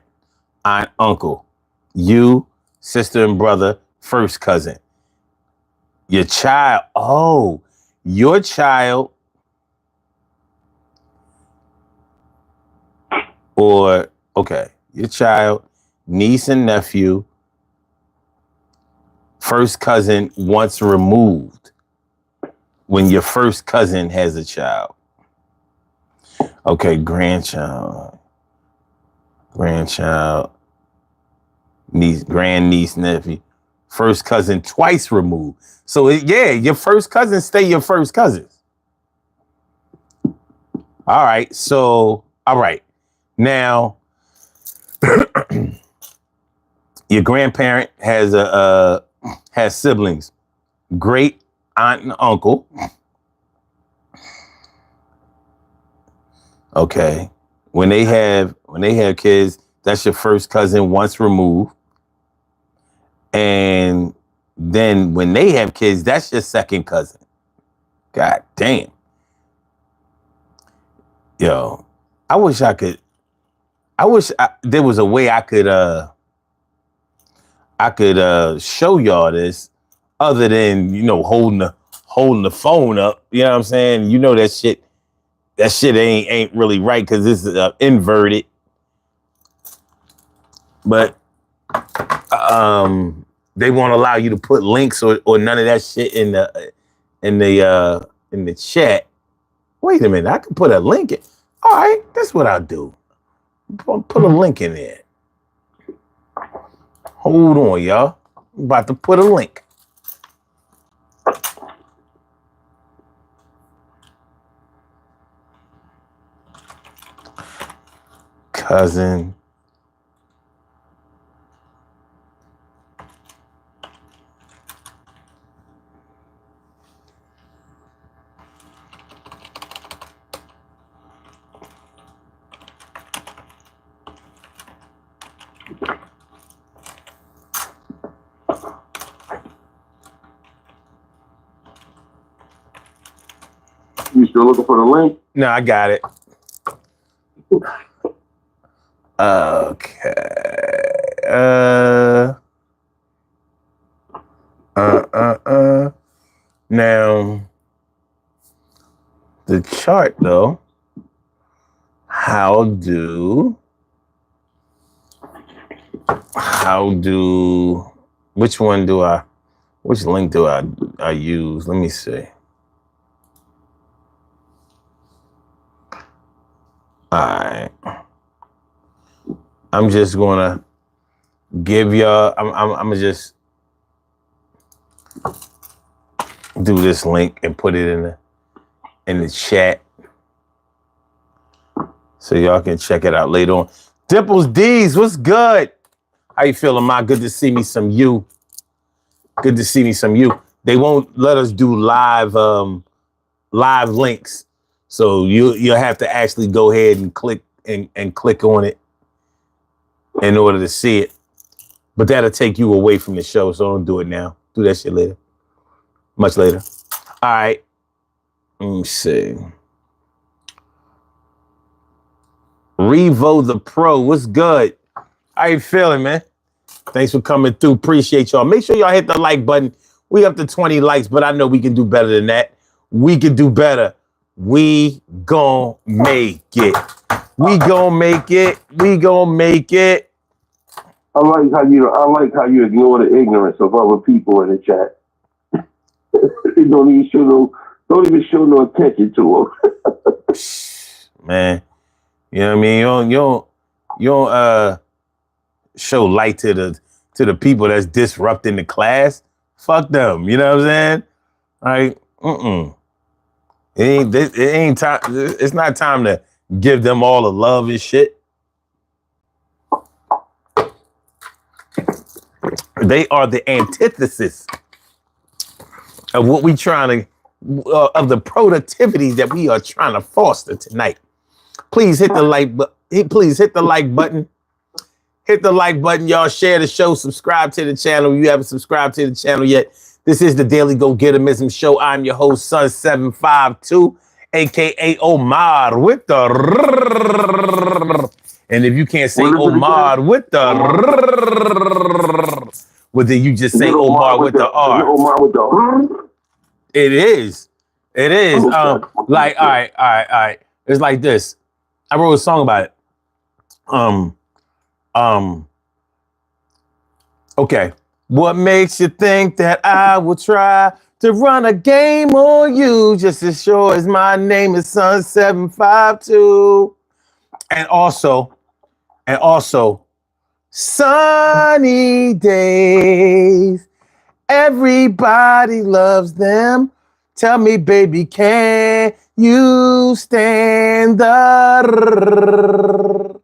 aunt, uncle. You, sister and brother, first cousin. Your child. Oh, your child or, okay, your child, niece and nephew, first cousin once removed when your first cousin has a child. Okay, grandchild, niece, grandniece, nephew, first cousin twice removed. So yeah, your first cousins stay your first cousins. All right, so all right. Now your grandparent has siblings, great aunt and uncle. Okay. When they have kids, that's your first cousin once removed. And then when they have kids, that's your second cousin. God damn. Yo, I wish there was a way I could show y'all this other than, holding the phone up. You know what I'm saying? You know that shit ain't really right because this is inverted. But they won't allow you to put links or none of that shit in the chat. Wait a minute, I can put a link in. All right, that's what I'll do. Put a link in there. Hold on, y'all. I'm about to put a link. Cousin. You still looking for the link? No, I got it. Okay. Now, the chart though. Which link do I use? Let me see. All right. I'm just gonna give y'all, I'm gonna just do this link and put it in the chat so y'all can check it out later on. Dimples D's, what's good? How you feeling, Ma? Good to see me some you. Good to see me some you. They won't let us do live links. So you'll have to actually go ahead and click and click on it in order to see it. But that'll take you away from the show, so don't do it now. Do that shit later. Much later. All right. Let me see. Revo the Pro, what's good? How you feeling, man? Thanks for coming through. Appreciate y'all. Make sure y'all hit the like button. We up to 20 likes, but I know we can do better than that. We can do better. We gon' make it. We gon' make it. We gon' make it. I like how you ignore the ignorance of other people in the chat. You don't even show no attention to them. Man, you know what I mean? You don't show light to the people that's disrupting the class. Fuck them. You know what I'm saying? Like, It ain't time. It's not time to give them all the love and shit. They are the antithesis of what we trying of the productivity that we are trying to foster tonight. Please hit the like button. Please hit the like button. Hit the like button, y'all. Share the show. Subscribe to the channel. If you haven't subscribed to the channel yet, this is the Daily Go Getterism Show. I'm your host, Sun752, aka Omar with the. And if you can't say Omar with the, well, then you just say Omar with the R. Omar with the. It is. It is. All right. It's like this. I wrote a song about it. Okay. What makes you think that I will try to run a game on you just as sure as my name is Sun752? And also, sunny days. Everybody loves them. Tell me, baby, can you stand the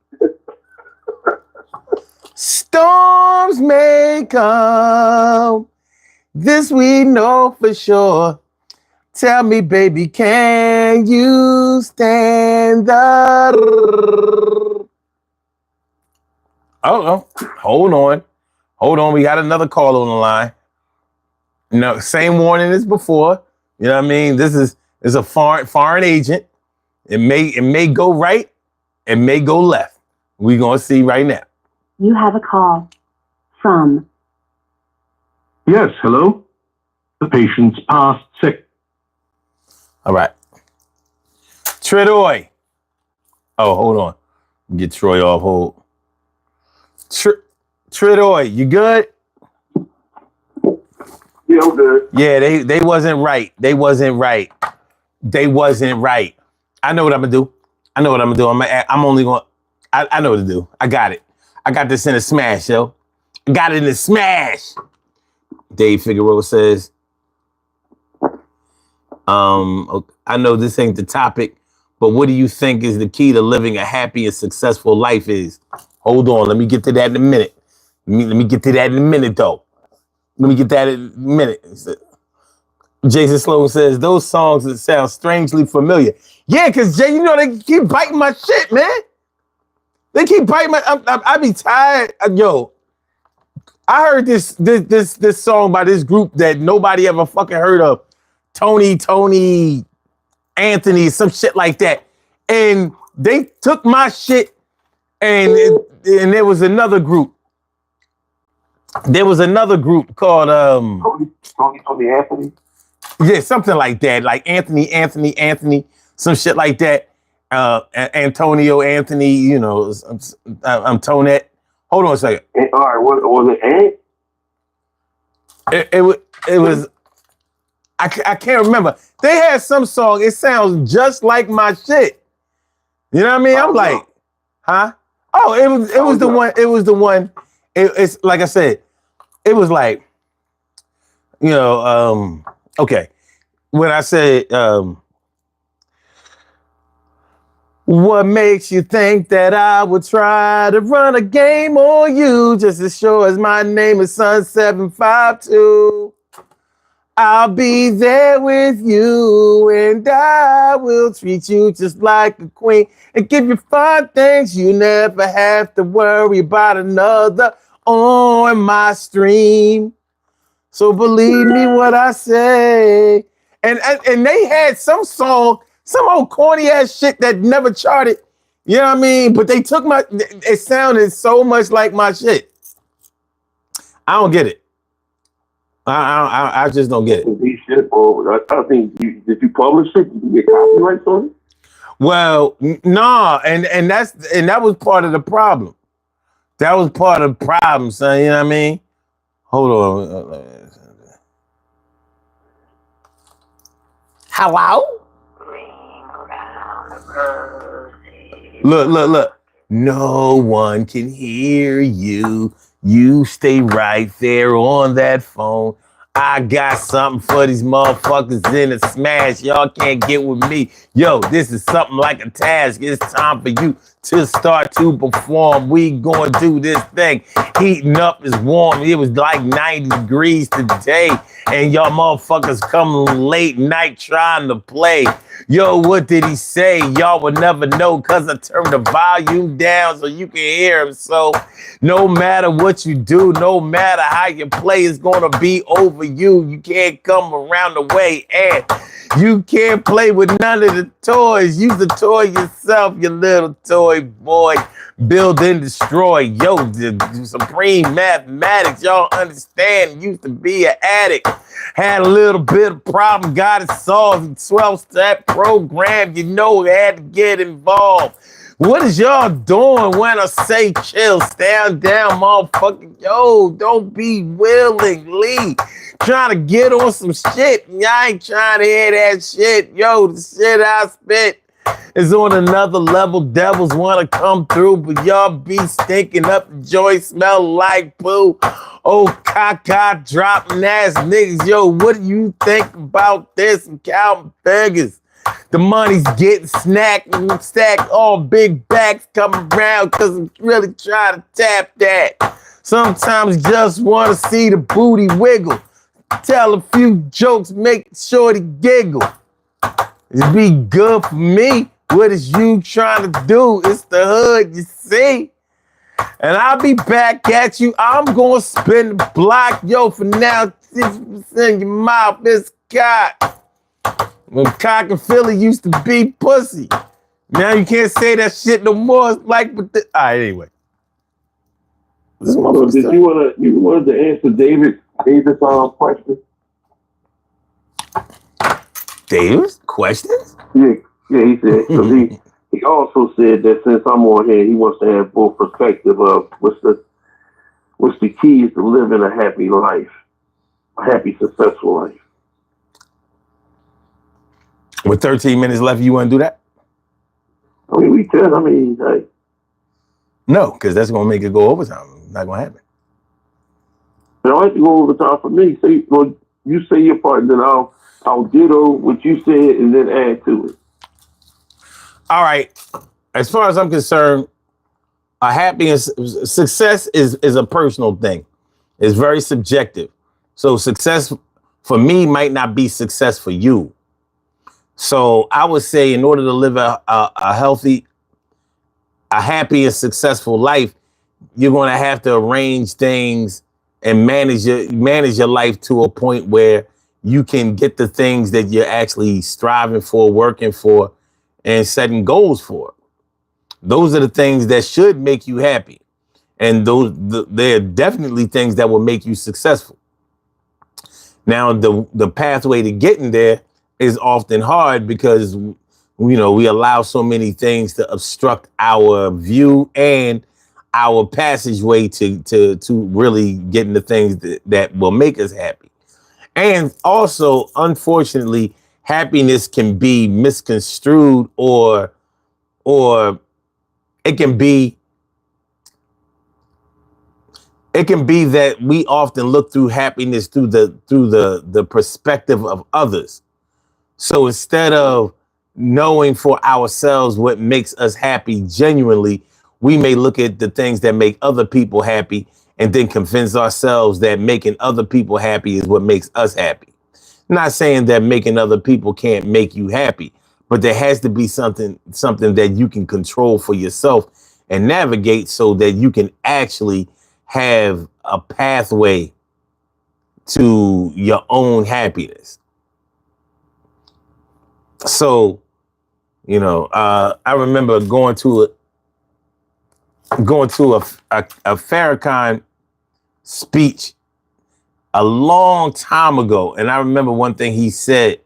storms may come? This we know for sure. Tell me, baby, can you stand the? I don't know. Hold on. We got another call on the line. No, same warning as before. You know what I mean? This is a foreign agent. It may go right. It may go left. We're gonna see right now. You have a call from. Yes, hello. The patient's passed sick. All right. Troy. Oh, hold on. Get Troy off hold. Troy, you good? Yeah, I'm good. Yeah, they wasn't right. I know what I'm gonna do. I know what to do. I got it. I got this in a smash, yo. I got it in a smash. Dave Figueroa says, I know this ain't the topic, but what do you think is the key to living a happy and successful life is? Hold on, let me get to that in a minute. Let me get to that in a minute, though. Jason Sloan says, those songs that sound strangely familiar. Yeah, because Jay, you know, they keep biting my shit, man. They keep biting my, I be tired. Yo, I heard this song by this group that nobody ever fucking heard of. Tony, Anthony, some shit like that. And they took my shit and there was another group. There was another group called Tony Anthony. Yeah, something like that. Like Anthony, some shit like that. Antonio, Anthony, you know, Antoinette. Hold on a second. All right, what was it? Ant? It was. I can't remember. They had some song. It sounds just like my shit. You know what I mean? I'm like, huh? Oh, it was the one. It was the one. It's like I said. It was like, you know, okay. When I said, what makes you think that I would try to run a game on you just as sure as my name is Sun752? I'll be there with you and I will treat you just like a queen and give you fun things. You never have to worry about another on my stream. So believe me what I say. And they had some song, some old corny ass shit that never charted. You know what I mean? But they took it sounded so much like my shit. I don't get it. I just don't get it. I think did you publish it? Did you get copyrights on it? Well, nah, and that was part of the problem. That was part of the problem, son. You know what I mean? Hold on. Hello? Look. No one can hear you. You stay right there on that phone. I got something for these motherfuckers in a smash. Y'all can't get with me. Yo, this is something like a task. It's time for you to start to perform. We gonna do this thing. Heating up is warm. It was like 90 degrees today. And y'all motherfuckers come late night trying to play. Yo, what did he say? Y'all would never know because I turned the volume down so you can hear him. So no matter what you do, no matter how you play, it's going to be over you. You can't come around the way, and you can't play with none of the toys. Use the toy yourself, you little toy boy. Build and destroy. Yo, the supreme mathematics. Y'all understand. Used to be an addict. Had a little bit of problem. Got it solved. 12-step program. You know, had to get involved. What is y'all doing when I say chill? Stand down, motherfucker. Yo, don't be willingly trying to get on some shit. Y'all ain't trying to hear that shit. Yo, the shit I spit is on another level. Devils want to come through, but y'all be stinking up. The joint smell like poo. Oh, caca dropping ass niggas. Yo, what do you think about this? I'm counting figures. The money's getting snacked and stacked. All big backs coming around because I'm really trying to tap that. Sometimes just want to see the booty wiggle. Tell a few jokes, make shorty giggle. It'd be good for me. What is you trying to do? It's the hood, you see? And I'll be back at you. I'm going to spin the block. Yo, for now, 60% your mouth is cock. When cock and Philly used to be pussy. Now you can't say that shit no more. It's like, but all right, anyway. So did you wanted to answer David's question? David's questions? Yeah, he said, because he also said that since I'm on here, he wants to have both perspective of what's the keys to living a happy life, a happy, successful life. With 13 minutes left, you want to do that? I mean, we can. I mean, like, no, because that's going to make it go overtime. Not going to happen. I don't have to go overtime for me. You say your part, then I'll ditto what you said and then add to it. All right. As far as I'm concerned, a happiness, success is a personal thing. It's very subjective. So success for me might not be success for you. So I would say in order to live a healthy, a happy and successful life, you're going to have to arrange things and manage your life to a point where you can get the things that you're actually striving for, working for, and setting goals for. Those are the things that should make you happy. And they're definitely things that will make you successful. Now, the pathway to getting there is often hard because, we allow so many things to obstruct our view and our passageway to really getting the things that will make us happy. And also, unfortunately, happiness can be misconstrued or it can be that we often look through happiness through the perspective of others. So instead of knowing for ourselves what makes us happy genuinely, we may look at the things that make other people happy and then convince ourselves that making other people happy is what makes us happy. Not saying that making other people can't make you happy, but there has to be something that you can control for yourself and navigate so that you can actually have a pathway to your own happiness. So, I remember going to a Farrakhan speech a long time ago. And I remember one thing he said.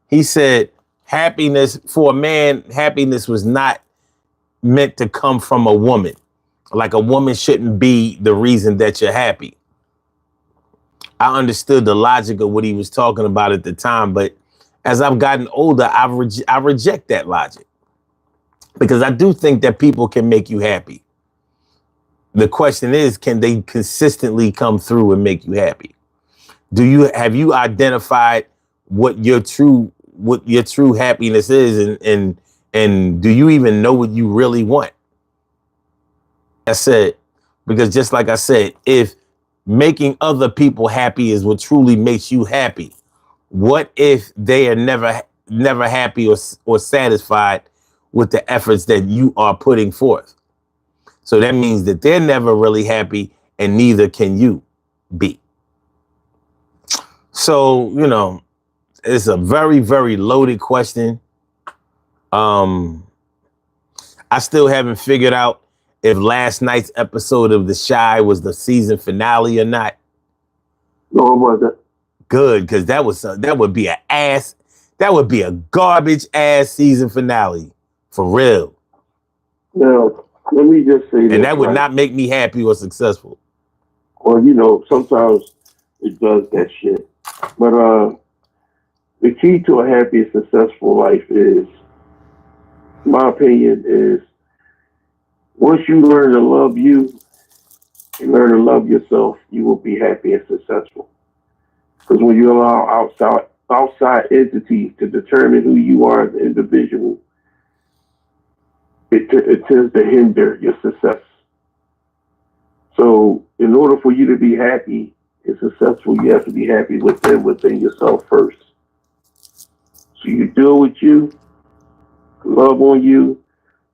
He said, happiness for a man, happiness was not meant to come from a woman. Like a woman shouldn't be the reason that you're happy. I understood the logic of what he was talking about at the time, but as I've gotten older, I reject that logic because I do think that people can make you happy. The question is, can they consistently come through and make you happy? Have you identified what your true happiness is, and do you even know what you really want? I said, because just like I said, if making other people happy is what truly makes you happy, what if they are never happy or satisfied with the efforts that you are putting forth? So that means that they're never really happy, and neither can you be. So, it's a very, very loaded question. I still haven't figured out if last night's episode of The Chi was the season finale or not. No, it wasn't. Good, because that would be a garbage ass season finale. For real. Now, let me just say this. And that would right? not make me happy or successful. Well, sometimes it does that shit. But the key to a happy and successful life is, my opinion is, once you learn to love you and learn to love yourself, you will be happy and successful. Because when you allow outside entities to determine who you are as an individual, it tends to hinder your success. So in order for you to be happy and successful, you have to be happy within yourself first. So you deal with you, love on you,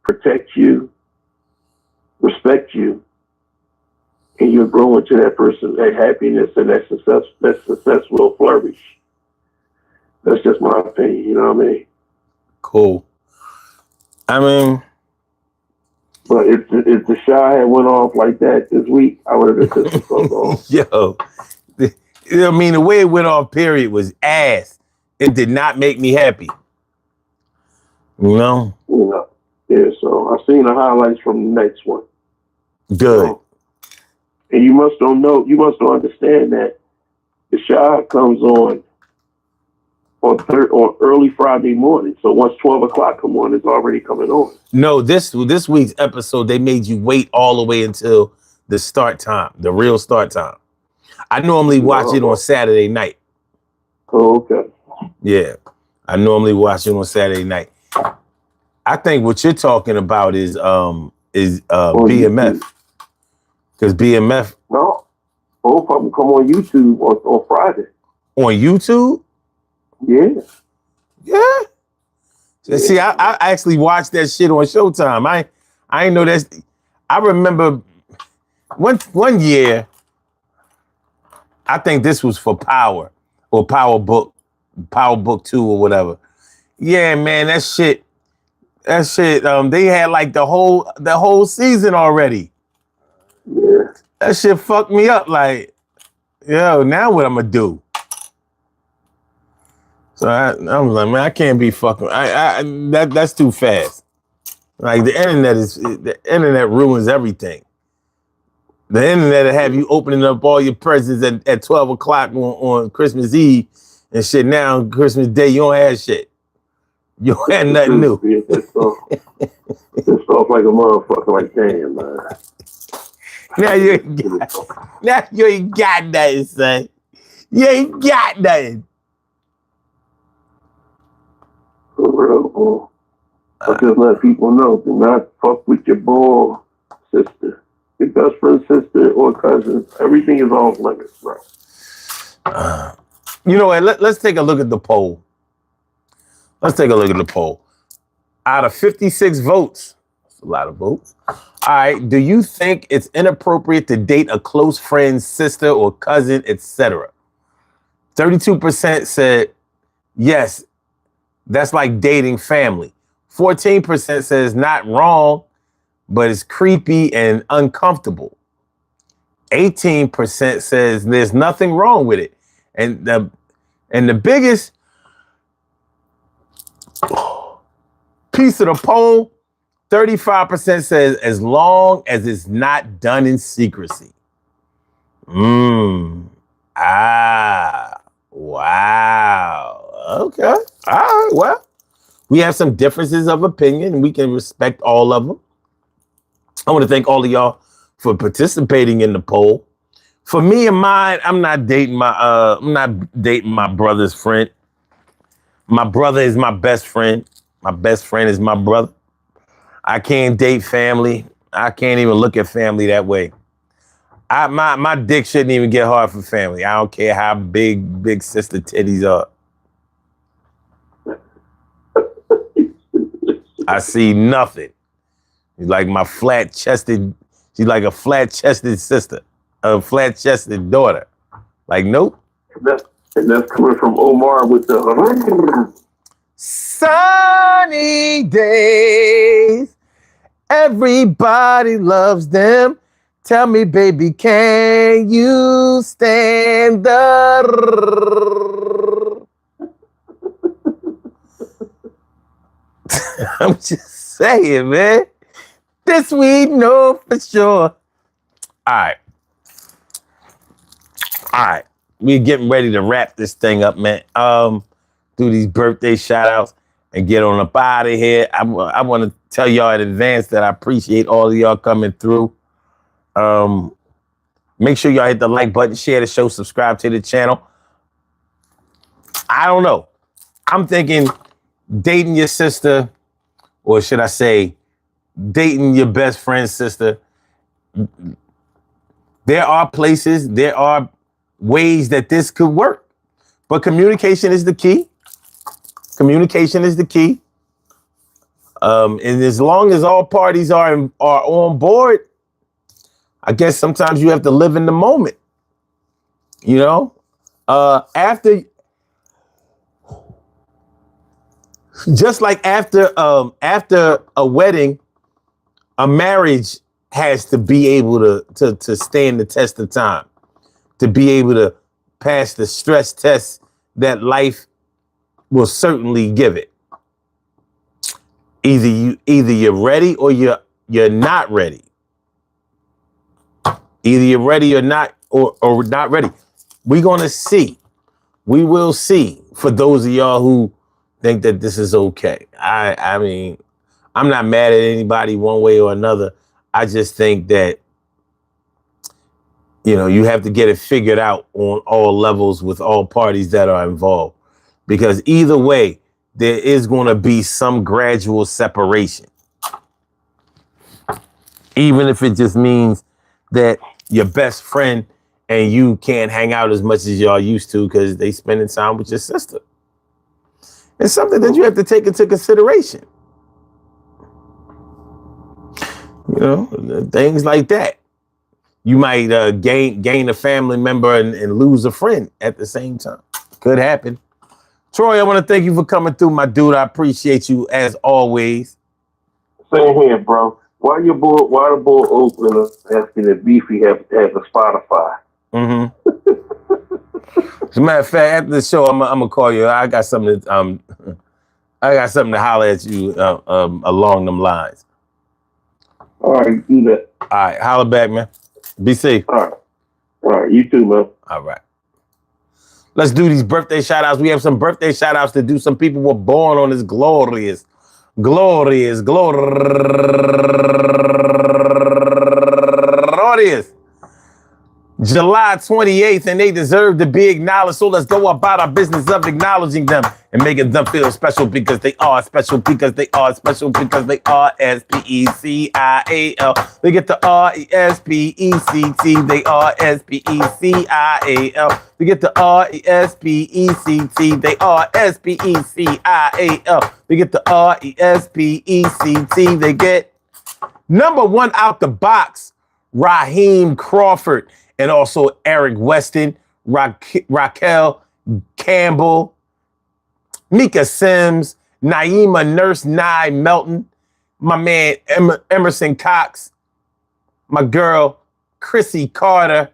protect you, respect you, and you'll grow into that person, that happiness and that success will flourish. That's just my opinion, you know what I mean? Cool. I mean, but if the Chi had went off like that this week, I would have been pissed the fuck off. Yo, the way it went off, period, was ass. It did not make me happy. Yeah. So I've seen the highlights from the next one. Good. And you must don't understand that the Chi comes on early Friday morning. So once 12 o'clock come on, it's already coming on. No, this week's episode, they made you wait all the way until the start time, the real start time. I normally watch it on Saturday night. Oh, okay. Yeah, I normally watch it on Saturday night. I think what you're talking about is BMF. Because BMF. No, both of them come on YouTube on Friday. On YouTube? Yeah. Yeah. See, I actually watched that shit on Showtime. I ain't know that. I remember one year, I think this was for Power or Power Book 2 or whatever. Yeah, man, that shit, they had like the whole season already. Yeah. That shit fucked me up. Like, yo, now what I'm gonna do? So I'm like, man, I can't be fucking. That's too fast. Like the internet ruins everything. The internet will have you opening up all your presents at 12 o'clock on Christmas Eve and shit. Now Christmas Day, you don't have shit. You don't have nothing new. It's off like a motherfucker. Like, damn, man. Now you ain't got nothing, son. You ain't got nothing. For real, boy. I just let people know, do not fuck with your boy, sister. Your best friend, sister, or cousin. Everything is off limits, bro. You know what? Let's take a look at the poll. Out of 56 votes, that's a lot of votes. All right, do you think it's inappropriate to date a close friend's sister or cousin, etc.? 32% said yes, that's like dating family. 14% says not wrong, but it's creepy and uncomfortable. 18% says there's nothing wrong with it. And the biggest piece of the poll, 35% says as long as it's not done in secrecy. Wow. Okay. All right. Well, we have some differences of opinion and we can respect all of them. I want to thank all of y'all for participating in the poll. For me and mine, I'm not dating my brother's friend. My brother is my best friend. My best friend is my brother. I can't date family. I can't even look at family that way. My dick shouldn't even get hard for family. I don't care how big sister titties are. I see nothing. She's like my flat-chested. She's like a flat-chested sister, a flat-chested daughter. Like, nope. And that's coming from Omar with the Sunny days. Everybody loves them. Tell me, baby, can you stand the... I'm just saying, man. This we know for sure. All right. We're getting ready to wrap this thing up, man. Do these birthday shout outs and get on up out of here. I want to tell y'all in advance that I appreciate all of y'all coming through. Make sure y'all hit the like button, share the show, subscribe to the channel. I don't know. I'm thinking dating your sister, or should I say dating your best friend's sister. There are places, there are ways that this could work, but communication is the key. Communication is the key. And as long as all parties are on board, I guess sometimes you have to live in the moment. You know, after a wedding, a marriage has to be able to stand the test of time, to be able to pass the stress test that life will certainly give it. Either you're ready or you're not ready. Either you're ready or not ready. We're gonna see. We will see. For those of y'all who think that this is okay, I mean, I'm not mad at anybody one way or another. I just think that, you know, you have to get it figured out on all levels with all parties that are involved, because either way, there is going to be some gradual separation. Even if it just means that your best friend and you can't hang out as much as y'all used to because they spending time with your sister. It's something that you have to take into consideration. You know, things like that. You might gain a family member and lose a friend at the same time. Could happen. Troy, I want to thank you for coming through, my dude. I appreciate you as always. Same here, bro. Why the boy open asking if Beefy has a Spotify? Mm-hmm. As a matter of fact, after the show, I'm gonna call you. I got something to holler at you along them lines. All right, do that. All right, holler back, man. Be safe. All right, you too, man. All right. Let's do these birthday shout outs. We have some birthday shout outs to do. Some people were born on this glorious July 28th, and they deserve to be acknowledged. So let's go about our business of acknowledging them and making them feel special, because they are special, because they are special, because they are S-P-E-C-I-A-L. They get the R-E-S-P-E-C-T. They are S-P-E-C-I-A-L. They get the R-E-S-P-E-C-T. They are S-P-E-C-I-A-L. They get the R-E-S-P-E-C-T. They get number one out the box, Raheem Crawford. And also Eric Weston, Raquel Campbell, Mika Sims, Naima Nurse Nye Melton, my man Emerson Cox, my girl Chrissy Carter,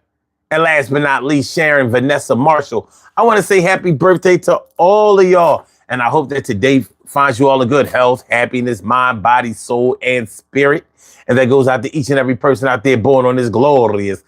and last but not least, Sharon Vanessa Marshall. I want to say happy birthday to all of y'all. And I hope that today finds you all in good health, happiness, mind, body, soul, and spirit. And that goes out to each and every person out there born on this glorious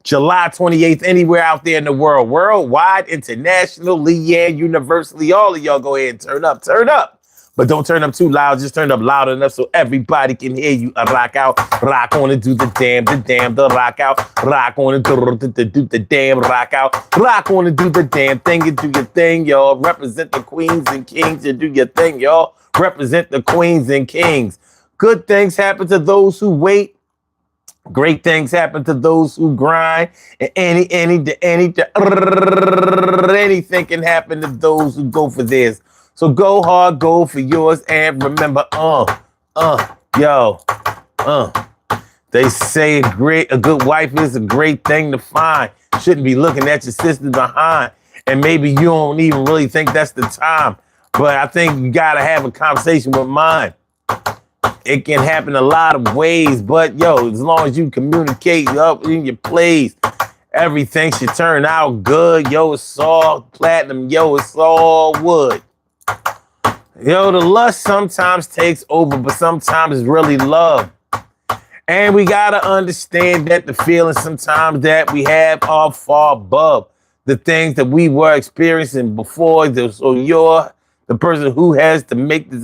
July 28th, anywhere out there in the world, worldwide, internationally, yeah, universally. All of y'all go ahead and turn up But don't turn up too loud, just turn up loud enough so everybody can hear you. Rock out, rock on and do the damn, the rock out. Rock on and do the damn, rock out. Rock on and do the damn thing and do your thing, y'all. Represent the queens and kings and do your thing, y'all. Represent the queens and kings. Good things happen to those who wait. Great things happen to those who grind. And anything can happen to those who go for theirs. So go hard, go for yours, and remember, they say a good wife is a great thing to find. Shouldn't be looking at your sister behind. And maybe you don't even really think that's the time. But I think you gotta have a conversation with mine. It can happen a lot of ways, but as long as you communicate up in your plays, everything should turn out good. It's all platinum. It's all wood. The lust sometimes takes over, but sometimes it's really love. And we gotta understand that the feelings sometimes that we have are far above the things that we were experiencing before. So you're the person who has to make the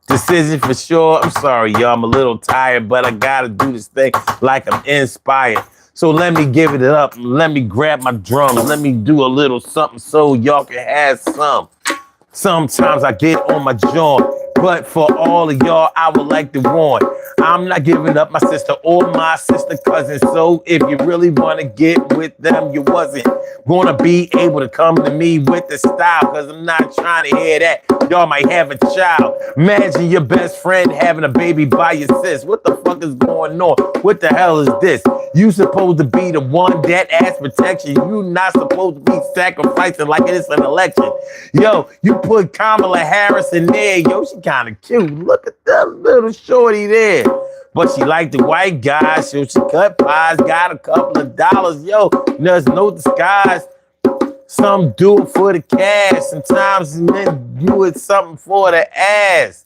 decision for sure. I'm sorry, y'all. I'm a little tired, but I gotta do this thing like I'm inspired. So let me give it up. Let me grab my drums. Let me do a little something so y'all can have some. Sometimes I get on my joint, but for all of y'all, I would like to warn. I'm not giving up my sister or my sister cousin. So if you really want to get with them, you wasn't going to be able to come to me with the style, because I'm not trying to hear that. Y'all might have a child. Imagine your best friend having a baby by your sis. What the fuck is going on? What the hell is this? You supposed to be the one that asks protection. You not supposed to be sacrificing like it's an election. You put Kamala Harris in there. She kind of cute. Look at that little shorty there. But she like the white guy. So she cut pies, got a couple of dollars. There's no disguise. Some do it for the cash. Sometimes men do it something for the ass.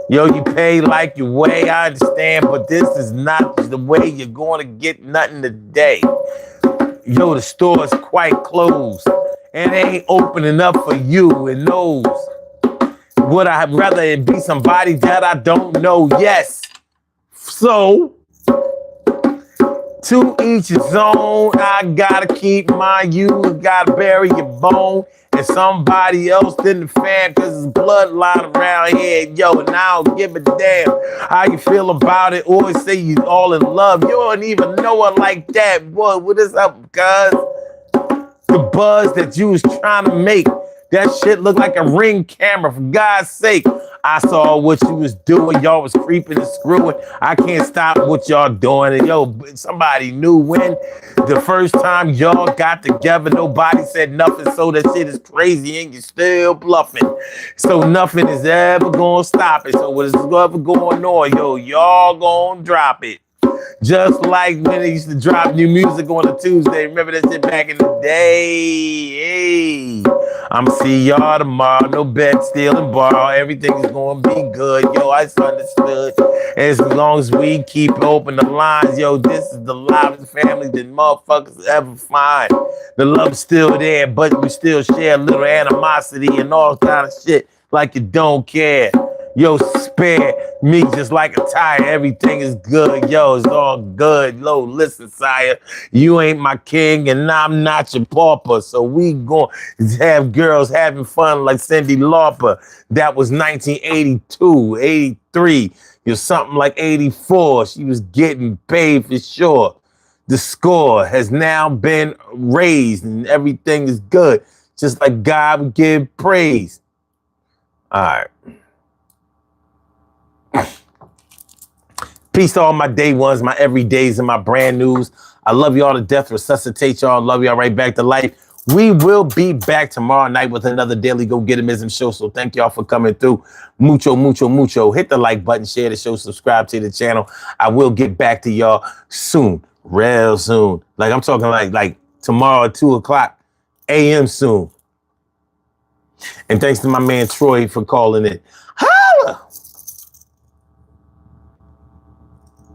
You pay like your way, I understand, but this is not the way you're going to get nothing today. The store is quite closed, and it ain't opening up for you and those. Would I rather it be somebody that I don't know? Yes. So, to each his own. I gotta keep mine. You gotta bury your bone. And somebody else in the fan, cause it's bloodline around here. And I don't give a damn how you feel about it. Always say you all in love. You don't even know her like that. Boy, what is up, cuz? The buzz that you was trying to make, that shit looked like a Ring camera, for God's sake. I saw what you was doing. Y'all was creeping and screwing. I can't stop what y'all doing. And somebody knew when the first time y'all got together, nobody said nothing. So that shit is crazy and you're still bluffing. So nothing is ever gonna stop it. So what is ever going on? Y'all gonna drop it. Just like when they used to drop new music on a Tuesday. Remember that shit back in the day? Hey, I'ma see y'all tomorrow. No bet, steal, and borrow. Everything is gonna be good. I understood. As long as we keep open the lines, this is the livest family that motherfuckers ever find. The love's still there, but we still share a little animosity and all kind of shit like you don't care. Spare me just like a tire. Everything is good. It's all good. Listen, sire, you ain't my king and I'm not your pauper. So we gonna have girls having fun like Cyndi Lauper. That was 1982, 83. Something like 84. She was getting paid for sure. The score has now been raised and everything is good. Just like God would give praise. All right. Peace to all my day ones, my everydays, and my brand news. I love y'all to death. Resuscitate y'all. Love y'all right back to life. We will be back tomorrow night with another Daily Go Getimism show. So thank y'all for coming through. Mucho, mucho, mucho. Hit the like button, share the show, subscribe to the channel. I will get back to y'all soon, real soon. Like I'm talking like tomorrow at 2:00 a.m. soon. And thanks to my man Troy for calling it.